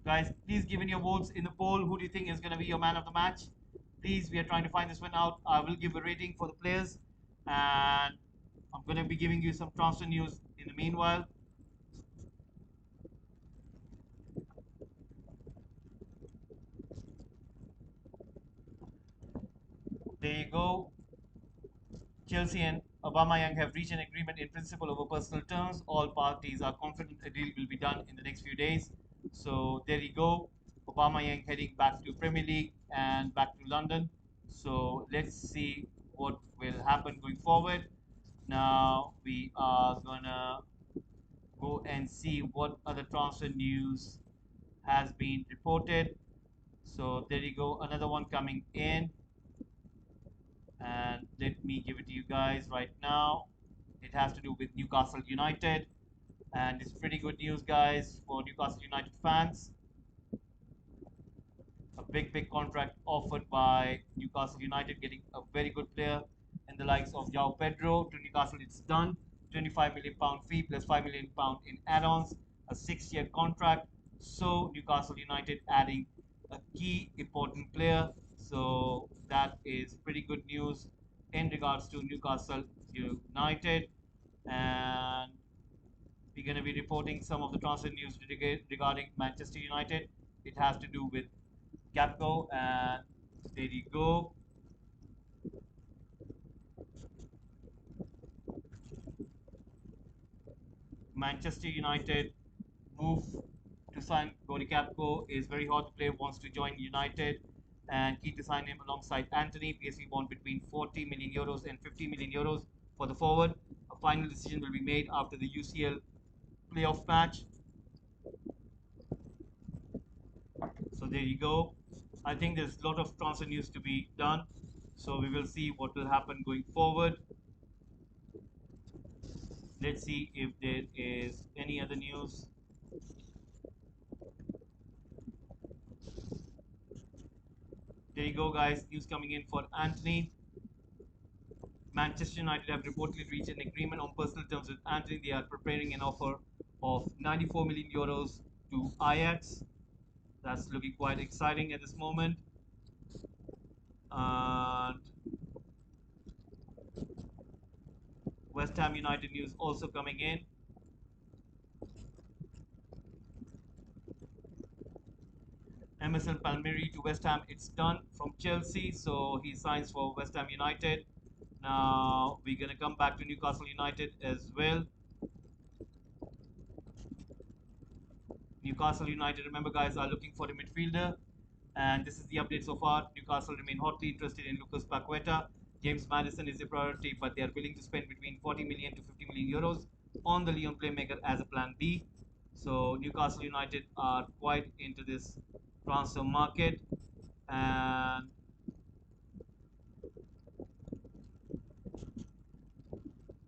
[SPEAKER 1] Guys, please give in your votes in the poll. Who do you think is going to be your man of the match? Please, we are trying to find this one out. I will give a rating for the players, and I'm going to be giving you some transfer news in the meanwhile. There you go. Chelsea and Aubameyang have reached an agreement in principle over personal terms. All parties are confident a deal will be done in the next few days. So there you go. Aubameyang heading back to Premier League and back to London. So let's see what will happen going forward. Now we are gonna go and see what other transfer news has been reported. So there you go, another one coming in, and let me give it to you guys right now. It has to do with Newcastle United, and it's pretty good news, guys, for Newcastle United fans. A big contract offered by Newcastle United, getting a very good player in the likes of João Pedro to Newcastle. It's done. £25 million fee plus £5 million in add-ons, a 6-year contract. So Newcastle United adding a key important player. So that is pretty good news in regards to Newcastle United. And we're going to be reporting some of the transfer news regarding Manchester United. It has to do with Capco, and there you go. Manchester United move to sign Cody Capco is very hot. The player wants to join United and keen to sign him alongside Anthony. PSV want between 40 million euros and 50 million euros for the forward. A final decision will be made after the UCL playoff match. So there you go. I think there's a lot of transfer news to be done. So we will see what will happen going forward. Let's see if there is any other news. There you go, guys. News coming in for Anthony. Manchester United have reportedly reached an agreement on personal terms with Anthony. They are preparing an offer of 94 million euros to Ajax. That's looking quite exciting at this moment. And West Ham United news also coming in. Emerson Palmieri to West Ham. It's done from Chelsea, so he signs for West Ham United. Now we're gonna come back to Newcastle United as well. Newcastle United, remember guys, are looking for a midfielder. And this is the update so far. Newcastle remain hotly interested in Lucas Paqueta. James Madison is a priority, but they are willing to spend between 40 million to 50 million euros on the Lyon playmaker as a plan B. So Newcastle United are quite into this transfer market. And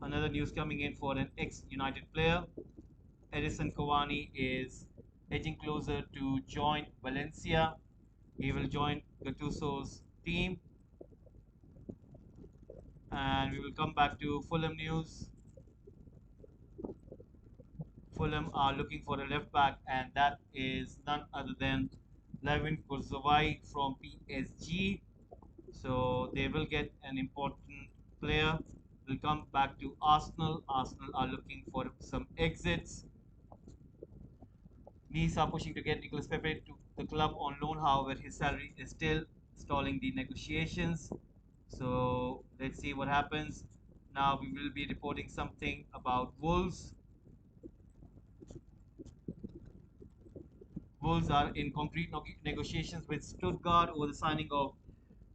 [SPEAKER 1] another news coming in for an ex-United player. Edison Cavani is edging closer to join Valencia. He will join Gattuso's team. And we will come back to Fulham news. Fulham are looking for a left back, and that is none other than Levin Kurzawai from PSG. So they will get an important player. We'll come back to Arsenal. Arsenal are looking for some exits. Nice are pushing to get Nicolas Pepe to the club on loan. However, his salary is still stalling the negotiations. So let's see what happens. Now we will be reporting something about Wolves. Wolves are in concrete negotiations with Stuttgart over the signing of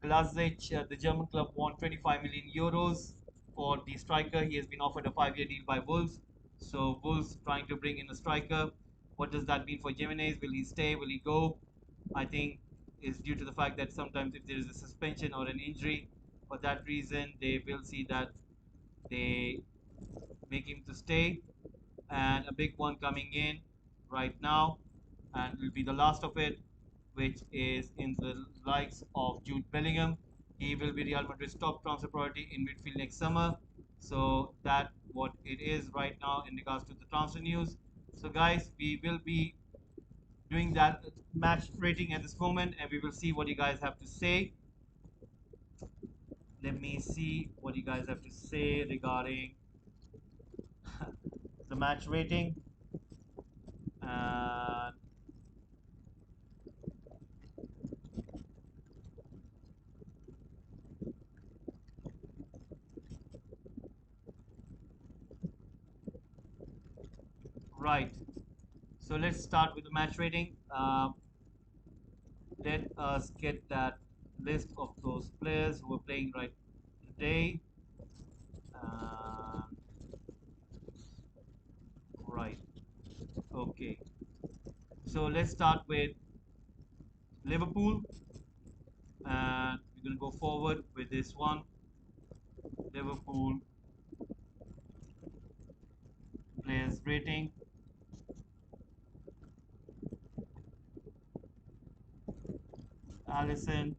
[SPEAKER 1] Glazic. The German club won 25 million euros for the striker. He has been offered a 5-year deal by Wolves. So Wolves trying to bring in a striker. What does that mean for Jimenez? Will he stay? Will he go? I think it's due to the fact that sometimes if there is a suspension or an injury, for that reason they will see that they make him to stay. And a big one coming in right now, and will be the last of it, which is in the likes of Jude Bellingham. He will be Real Madrid's top transfer priority in midfield next summer. So that what it is right now in regards to the transfer news. So guys, we will be doing that match rating at this moment, and we will see what you guys have to say. Let me see what you guys have to say regarding the match rating. And right, so let's start with the match rating. Let us get that list of those players who are playing right today. Uh, right, okay. So let's start with Liverpool, and we're going to go forward with this one. Liverpool players rating. Allison,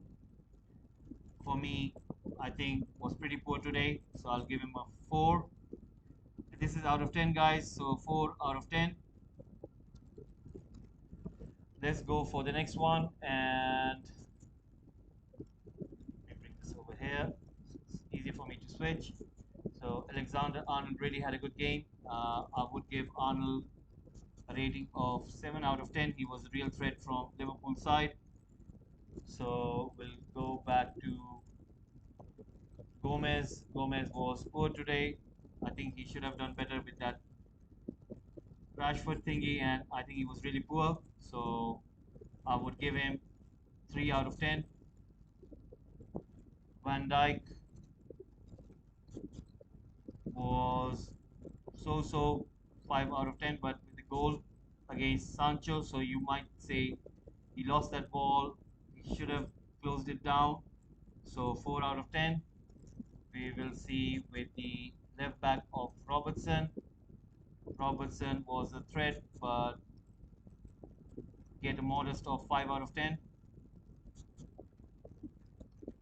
[SPEAKER 1] for me, I think was pretty poor today, so I'll give him a 4. This is out of 10, guys, so 4 out of 10. Let's go for the next one, and let me bring this over here. It's easier for me to switch. So Alexander Arnold really had a good game. I would give Arnold a rating of 7 out of 10. He was a real threat from Liverpool side. So we'll go back to Gomez. Gomez was poor today. I think he should have done better with that Rashford thingy, and I think he was really poor. So I would give him 3 out of 10. Van Dijk was so 5 out of 10, but with the goal against Sancho, so you might say he lost that ball, he should have closed it down. So 4 out of 10. We will see with the left back of Robertson. Robertson was a threat, but get a modest of 5 out of 10.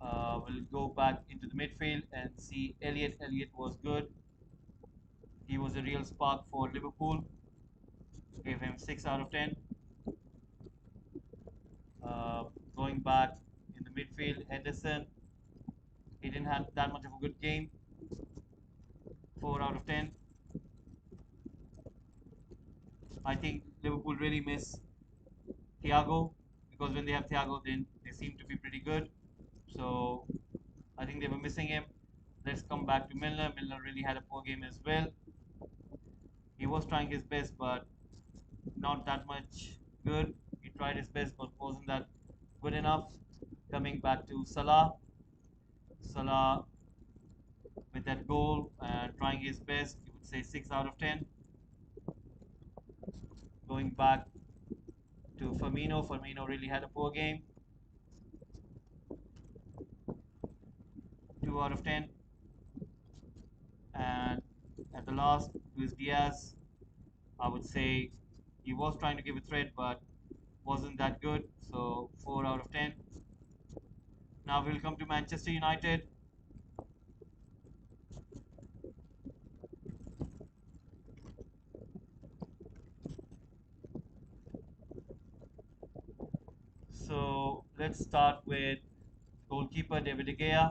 [SPEAKER 1] We'll go back into the midfield and see Elliot. Elliot was good. He was a real spark for Liverpool. Gave him 6 out of 10. Uh, Going back in the midfield, Henderson. He didn't have that much of a good game. 4 out of 10. I think Liverpool really miss Thiago because when they have Thiago, then they seem to be pretty good. So I think they were missing him. Let's come back to Milner. Milner really had a poor game as well. He was trying his best, but not that much good. He tried his best, but wasn't that good enough. Coming back to Salah. Salah with that goal and trying his best. You would say 6 out of 10. Going back to Firmino. Firmino really had a poor game. 2 out of 10. And at the last, Luis Diaz. I would say he was trying to give a threat, but wasn't that good. So 4 out of 10. Now we'll come to Manchester United. So let's start with goalkeeper David De Gea.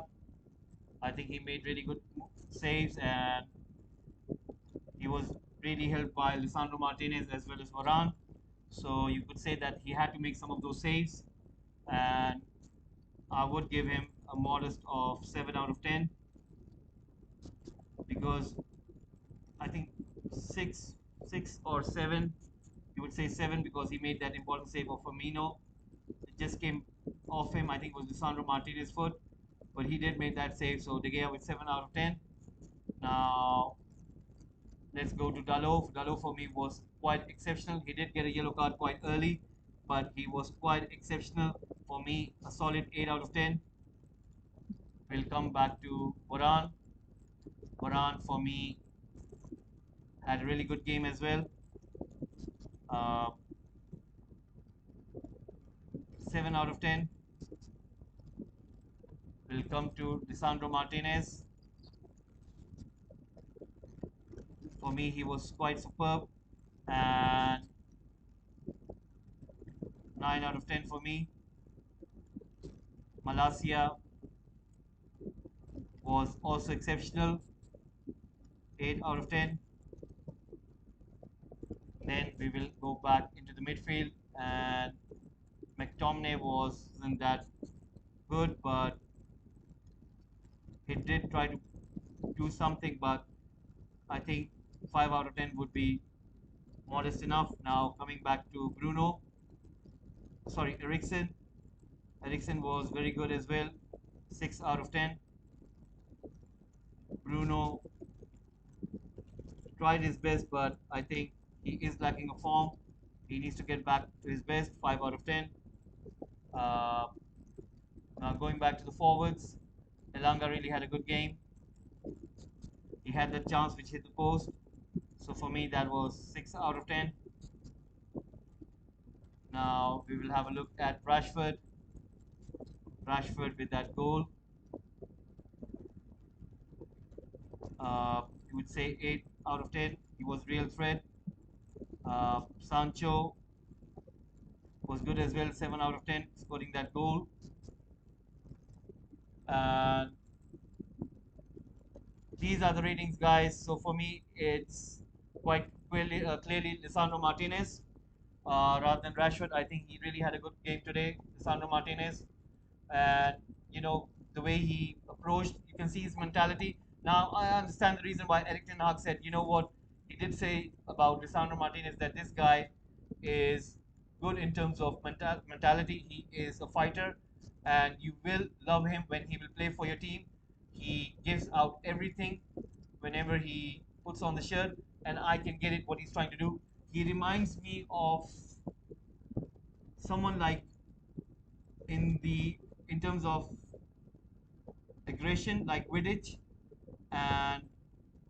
[SPEAKER 1] I think he made really good saves and he was really helped by Lisandro Martinez as well as Varane. So you could say that he had to make some of those saves, and I would give him a modest of 7 out of 10 because I think 6, 6 or 7. You would say 7 because he made that important save of Firmino. It just came off him. I think it was Lisandro Martinez's foot, but he did make that save. So De Gea with 7 out of 10. Now let's go to Dalot. Dalot for me was quite exceptional. He did get a yellow card quite early, but he was quite exceptional. For me, a solid 8 out of 10. We'll come back to Varane. Varane for me had a really good game as well. Uh, 7 out of 10. We'll come to Lisandro Martinez. For me, he was quite superb. And 9 out of 10 for me. Malacia was also exceptional. 8 out of 10. Then we will go back into the midfield, and McTominay wasn't that good, but he did try to do something. But I think 5 out of 10 would be modest enough. Now coming back to Eriksen. Eriksen was very good as well. 6 out of 10. Bruno tried his best, but I think he is lacking a form. He needs to get back to his best. 5 out of 10. Uh, Now going back to the forwards, Elanga really had a good game. He had that chance which hit the post. So for me, that was 6 out of 10. Now we will have a look at Rashford. Rashford with that goal. You would say 8 out of 10. He was real threat. Sancho was good as well. 7 out of 10, scoring that goal. And these are the ratings, guys. So for me, it's quite clearly Lisandro Martinez rather than Rashford. I think he really had a good game today, Lisandro Martinez. And the way he approached, you can see his mentality. Now I understand the reason why Eric Ten Hag said, you know what, he did say about Lisandro Martinez that this guy is good in terms of mentality. He is a fighter, and you will love him when he will play for your team. He gives out everything whenever he puts on the shirt, and I can get it what he's trying to do. He reminds me of someone like in terms of aggression, like Vidic and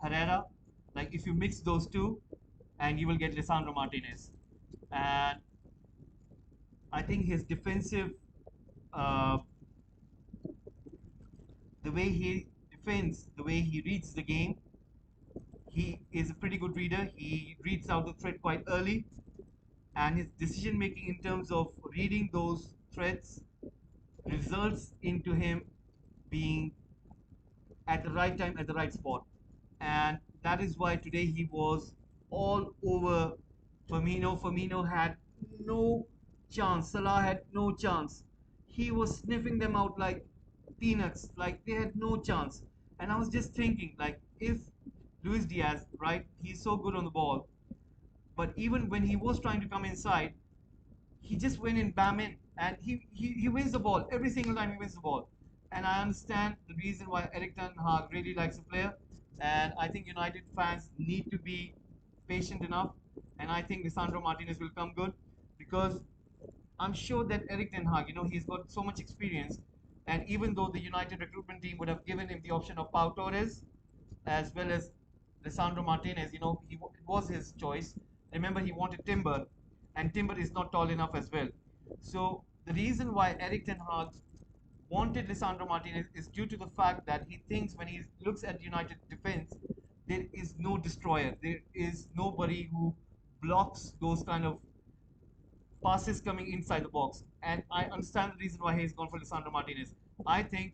[SPEAKER 1] Herrera. Like if you mix those two, and you will get Lisandro Martinez. And I think his defensive, uh, the way he defends, the way he reads the game, he is a pretty good reader. He reads out the threat quite early, and his decision making in terms of reading those threats results into him being at the right time at the right spot. And that is why today he was all over Firmino. Firmino had no chance. Salah had no chance. He was sniffing them out like peanuts, like they had no chance. And I was just thinking, like, if Luis Diaz, right, he's so good on the ball, but even when he was trying to come inside, he just went in, bam in, and he wins the ball every single time. He wins the ball, and I understand the reason why Eric Ten Hag really likes the player, and I think United fans need to be patient enough, and I think Lisandro Martinez will come good because I'm sure that Eric Ten Hag, he's got so much experience, and even though the United recruitment team would have given him the option of Pau Torres as well as Lisandro Martinez, it was his choice. Remember, he wanted Timber, and Timber is not tall enough as well. So the reason why Eric Ten Hag wanted Lisandro Martinez is due to the fact that he thinks when he looks at United defense, there is no destroyer. There is nobody who blocks those kind of passes coming inside the box. And I understand the reason why he's gone for Lisandro Martinez. I think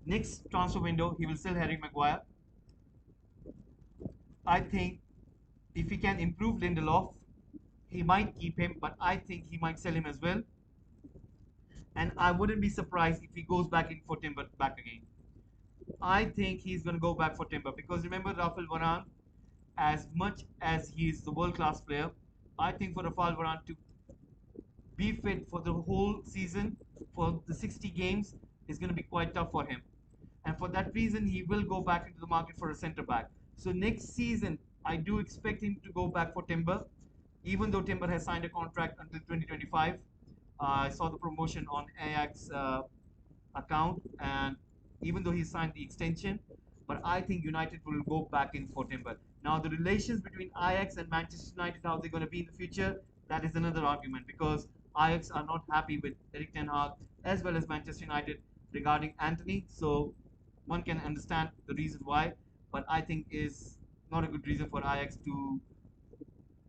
[SPEAKER 1] next transfer window he will sell Harry Maguire. I think if he can improve Lindelof, he might keep him, but I think he might sell him as well. And I wouldn't be surprised if he goes back in for Timber back again. I think he's going to go back for Timber because remember Rafael Varane, as much as he's the world class player, I think for Rafael Varane to be fit for the whole season, for the 60 games, is going to be quite tough for him. And for that reason, he will go back into the market for a centre back. So next season, I do expect him to go back for Timber, even though Timber has signed a contract until 2025. I saw the promotion on Ajax account, and even though he signed the extension, but I think United will go back in for Timber. Now, the relations between Ajax and Manchester United, how they're going to be in the future, that is another argument because Ajax are not happy with Erik Ten Hag as well as Manchester United regarding Anthony. So one can understand the reason why, but I think is not a good reason for Ajax to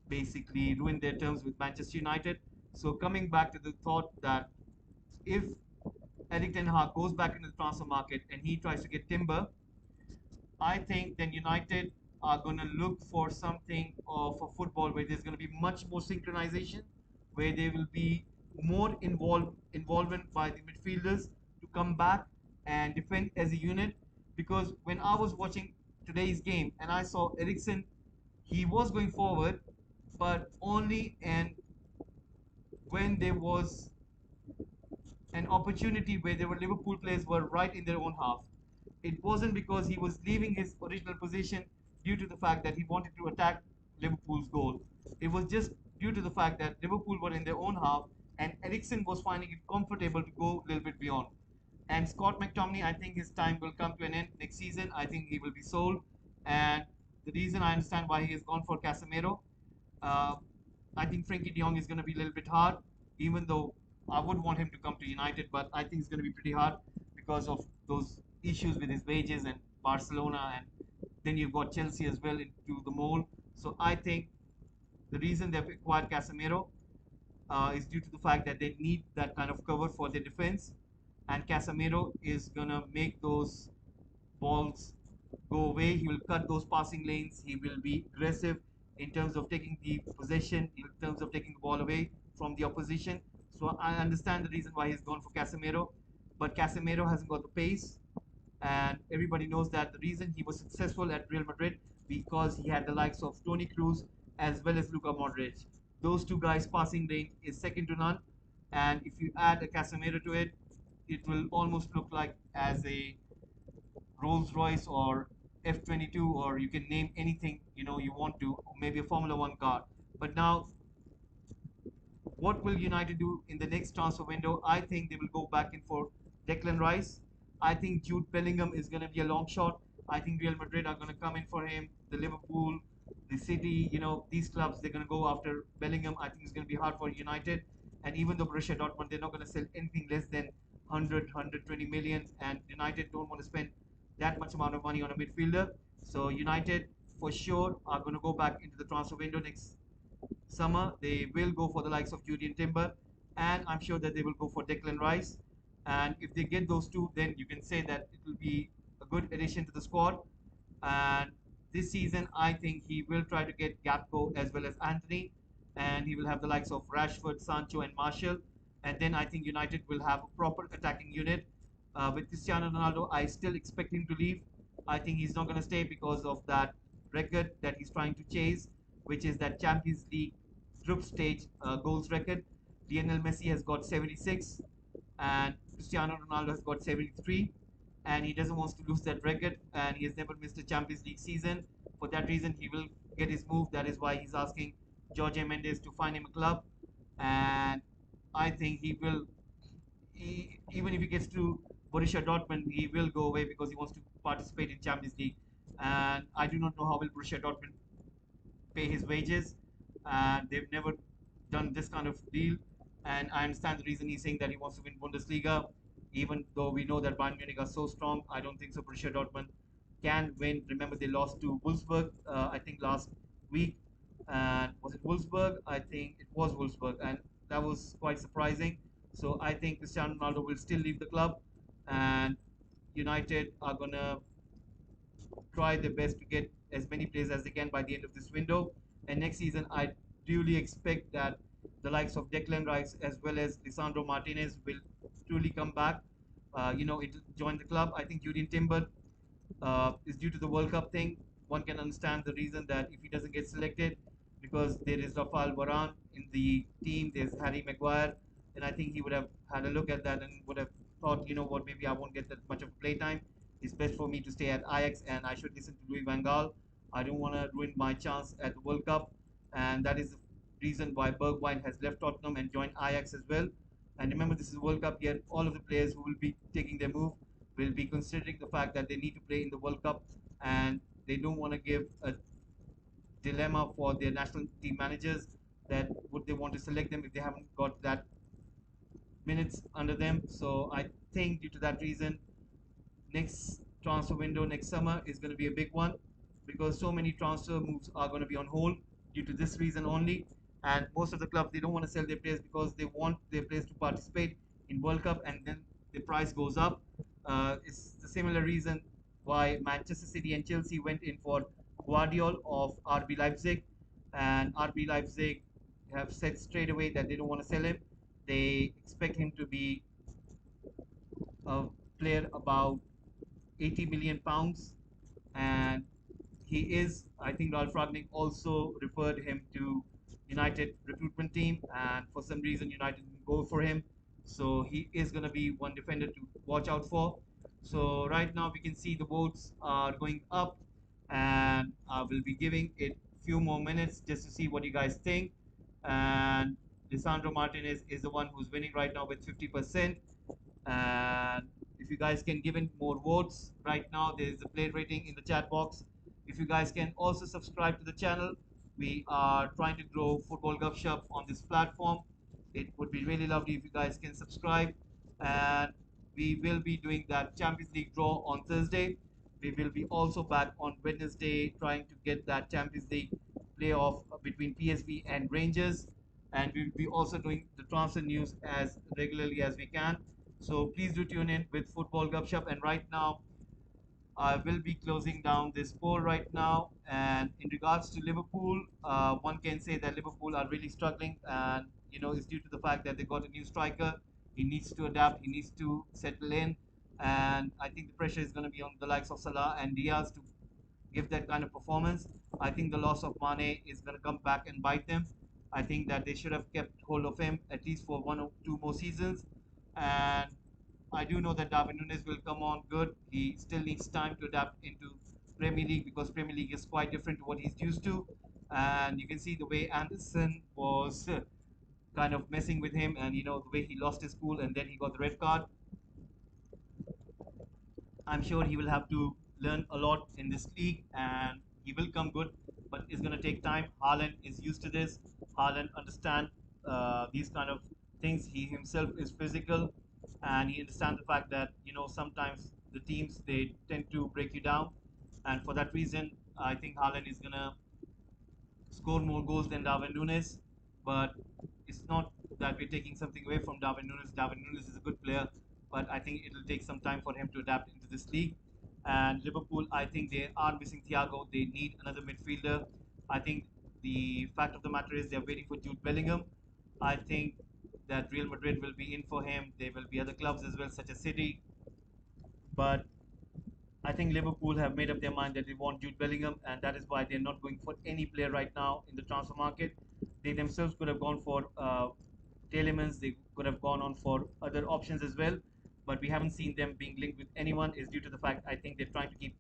[SPEAKER 1] basically ruin their terms with Manchester United. So coming back to the thought that if Erik Ten Hag goes back into the transfer market and he tries to get Timber, I think then United are going to look for something of a football where there's going to be much more synchronization, where there will be more involvement by the midfielders to come back and defend as a unit. Because when I was watching today's game and I saw Ericsson, he was going forward, but only and when there was an opportunity where there were Liverpool players were right in their own half. It wasn't because he was leaving his original position due to the fact that he wanted to attack Liverpool's goal. It was just due to the fact that Liverpool were in their own half and Eriksen was finding it comfortable to go a little bit beyond. And Scott McTominay, I think his time will come to an end next season. I think he will be sold. And the reason I understand why he has gone for Casemiro, uh, I think Frankie de Jong is going to be a little bit hard, even though I would want him to come to United, but I think it's going to be pretty hard because of those issues with his wages and Barcelona, and then you've got Chelsea as well into the mold. So I think the reason they've acquired Casemiro is due to the fact that they need that kind of cover for their defense, and Casemiro is gonna make those balls go away. He will cut those passing lanes. He will be aggressive in terms of taking the possession, in terms of taking the ball away from the opposition. So I understand the reason why he's gone for Casemiro, but Casemiro hasn't got the pace, and everybody knows that the reason he was successful at Real Madrid because he had the likes of Toni Kroos as well as Luka Modric. Those two guys' passing range is second to none, and if you add a Casemiro to it, it will almost look like as a Rolls Royce or F22, or you can name anything you want to, or maybe a Formula One car. But now, what will United do in the next transfer window? I think they will go back in for Declan Rice. I think Jude Bellingham is going to be a long shot. I think Real Madrid are going to come in for him. The Liverpool, the City, these clubs, they're going to go after Bellingham. I think it's going to be hard for United. And even though Borussia Dortmund, they're not going to sell anything less than 120 million. And United don't want to spend that much amount of money on a midfielder. So United, for sure, are going to go back into the transfer window next summer. They will go for the likes of Julian Timber, and I'm sure that they will go for Declan Rice. And if they get those two, then you can say that it will be a good addition to the squad. And this season, I think he will try to get Gapco as well as Anthony. and he will have the likes of Rashford, Sancho, and Martial. And then I think United will have a proper attacking unit. With Cristiano Ronaldo, I still expect him to leave. I think he's not going to stay because of that record that he's trying to chase, which is that Champions League group stage goals record. Lionel Messi has got 76, and Cristiano Ronaldo has got 73, and he doesn't want to lose that record, and he has never missed a Champions League season. For that reason, he will get his move. That is why he's asking Jorge Mendes to find him a club, and I think he will. Even if he gets to Borussia Dortmund, he will go away because he wants to participate in Champions League. And I do not know how will Borussia Dortmund pay his wages, and they've never done this kind of deal. And I understand the reason he's saying that he wants to win Bundesliga, even though we know that Bayern Munich are so strong. I don't think so. Borussia Dortmund can win. Remember, they lost to Wolfsburg, I think last week, and was it Wolfsburg? I think it was Wolfsburg, and that was quite surprising. So I think Cristiano Ronaldo will still leave the club, and United are gonna try their best to get as many players as they can by the end of this window. And next season, I duly expect that the likes of Declan Rice as well as Lisandro Martinez will truly come back. It join the club. I think Julian Timber is due to the World Cup thing. One can understand the reason that if he doesn't get selected, because there is Rafael Varane in the team, there's Harry Maguire, and I think he would have had a look at that and would have thought, you know what, maybe I won't get that much of play time. It's best for me to stay at Ajax, and I should listen to Louis Van Gaal. I don't want to ruin my chance at the World Cup, and that is the reason why Bergwijn has left Tottenham and joined Ajax as well. And remember, this is World Cup year. All of the players who will be taking their move will be considering the fact that they need to play in the World Cup, and they don't want to give a dilemma for their national team managers that would they want to select them if they haven't got that minutes under them. So I think due to that reason, next transfer window next summer is going to be a big one because so many transfer moves are going to be on hold due to this reason only. And most of the clubs they don't want to sell their players because they want their players to participate in World Cup and then the price goes up. It's the similar reason why Manchester City and Chelsea went in for Guardiola of RB Leipzig, and RB Leipzig have said straight away that they don't want to sell him. They expect him to be a player about 80 million pounds, and he is. I think Ralph Ragnick also referred him to United recruitment team, and for some reason United didn't go for him. So he is going to be one defender to watch out for. So right now we can see the votes are going up, and I will be giving it few more minutes just to see what you guys think. And Lisandro Martinez is the one who's winning right now with 50%. And if you guys can give in more votes right now, there is a play rating in the chat box. If you guys can also subscribe to the channel, we are trying to grow Football Gupshup on this platform. It would be really lovely if you guys can subscribe, and we will be doing that Champions League draw on Thursday. We will be also back on Wednesday trying to get that Champions League playoff between PSV and Rangers, and we will be also doing the transfer news as regularly as we can. So please do tune in with Football Gupshup. And right now, I will be closing down this poll right now. And in regards to Liverpool, one can say that Liverpool are really struggling, and it's due to the fact that they got a new striker. He needs to adapt. He needs to settle in, and I think the pressure is going to be on the likes of Salah and Diaz to give that kind of performance. I think the loss of Mane is going to come back and bite them. I think that they should have kept hold of him at least for one or two more seasons. And I do know that Darwin Nunes will come on good. He still needs time to adapt into Premier League because Premier League is quite different to what he's used to. And you can see the way Anderson was kind of messing with him, and the way he lost his cool and then he got the red card. I'm sure he will have to learn a lot in this league and he will come good, but it's going to take time. Haaland is used to this. Haaland understands these kind of things. He himself is physical and he understands the fact that, sometimes the teams they tend to break you down. And for that reason, I think Haaland is going to score more goals than Darwin Nunes, but it's not that we're taking something away from Darwin Nunes. Darwin Nunes is a good player, but I think it'll take some time for him to adapt into this league. And Liverpool, I think they are missing Thiago. They need another midfielder. I think the fact of the matter is they're waiting for Jude Bellingham. I think that Real Madrid will be in for him. There will be other clubs as well, such as City. But I think Liverpool have made up their mind that they want Jude Bellingham, and that is why they're not going for any player right now in the transfer market. They themselves could have gone for Telemans. They could have gone on for other options as well, but we haven't seen them being linked with anyone. Is due to the fact I think they're trying to keep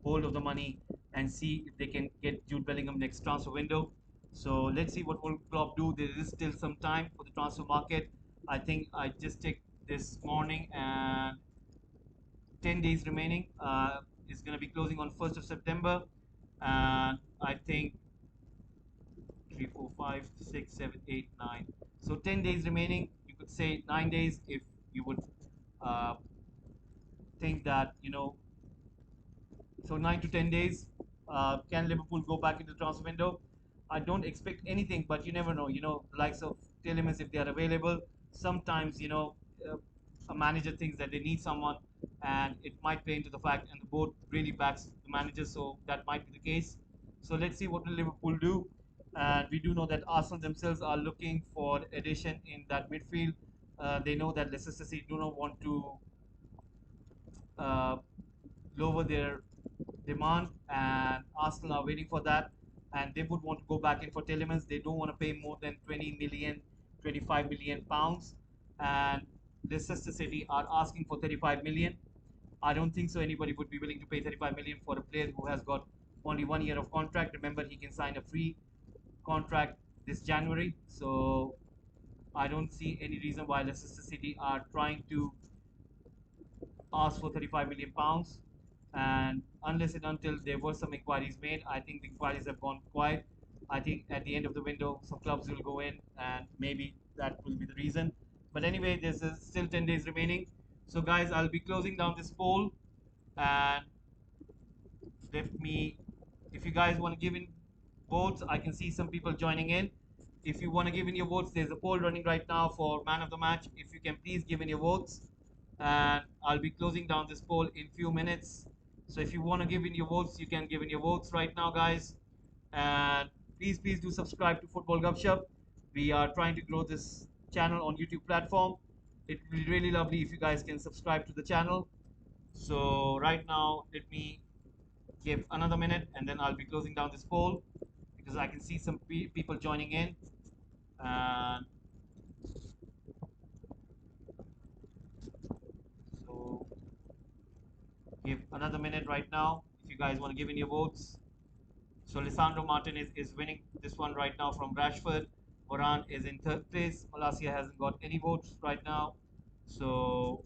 [SPEAKER 1] hold of the money and see if they can get Jude Bellingham next transfer window. So let's see what will Klopp do. There is still some time for the transfer market. I think I just checked this morning and 10 days remaining. It's going to be closing on 1st of September. And I think 3, 4, 5, 6, 7, 8, 9. So 10 days remaining. You could say 9 days if you would uh, think that, so 9 to 10 days. Can Liverpool go back into the transfer window? I don't expect anything, but you never know. The likes of Telemans, if they are available, sometimes a manager thinks that they need someone, and it might play into the fact, and the board really backs the manager, so that might be the case. So let's see what will Liverpool do. And we do know that Arsenal themselves are looking for addition in that midfield. They know that Leicester City do not want to uh, lower their demand, and Arsenal are waiting for that. And they would want to go back in for Telemans. They don't want to pay more than 20 million, 25 million pounds. And Leicester City are asking for 35 million. I don't think so. Anybody would be willing to pay 35 million for a player who has got only 1 year of contract. Remember, he can sign a free contract this January. So I don't see any reason why Leicester City are trying to asked for 35 million pounds, and unless and until there were some inquiries made, I think the inquiries have gone quiet. I think at the end of the window some clubs will go in, and maybe that will be the reason. But anyway, there's still 10 days remaining. So guys, I'll be closing down this poll, and let me, if you guys want to give in votes, I can see some people joining in. If you want to give in your votes, there's a poll running right now for man of the match. If you can please give in your votes, and I'll be closing down this poll in few minutes. So if you want to give in your votes, you can give in your votes right now, guys. And please do subscribe to Football Gupshup. We are trying to grow this channel on YouTube platform. It would be really lovely if you guys can subscribe to the channel. So right now, let me give another minute, and then I'll be closing down this poll because I can see some people joining in. And so give another minute right now if you guys want to give in your votes. So Lisandro Martinez is winning this one right now from Rashford. Moran is in third place. Malacia hasn't got any votes right now. So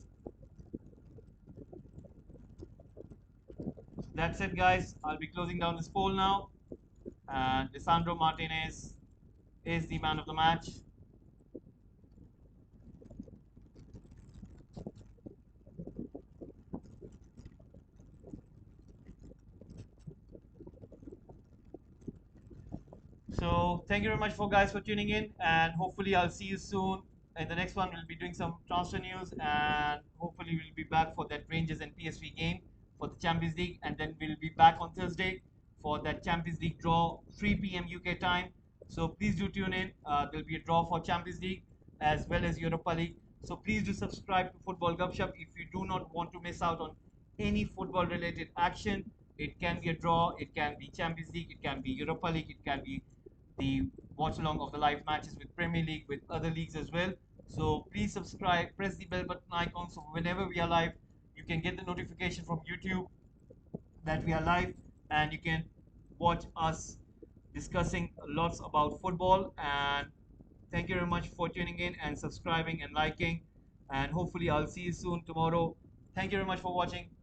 [SPEAKER 1] that's it, guys. I'll be closing down this poll now. And Lisandro Martinez is the man of the match. So thank you very much for guys for tuning in, and hopefully I'll see you soon. In the next one, we'll be doing some transfer news, and hopefully we'll be back for that Rangers and PSV game for the Champions League, and then we'll be back on Thursday for that Champions League draw, 3 p.m. UK time. So please do tune in. There'll be a draw for Champions League as well as Europa League. So please do subscribe to Football Gupshup if you do not want to miss out on any football related action. It can be a draw, it can be Champions League, it can be Europa League, it can be the watch along of the live matches with Premier League, with other leagues as well. So please subscribe, press the bell button icon, so whenever we are live, you can get the notification from YouTube that we are live, and you can watch us discussing lots about football. And thank you very much for tuning in and subscribing and liking, and hopefully I'll see you soon tomorrow. Thank you very much for watching.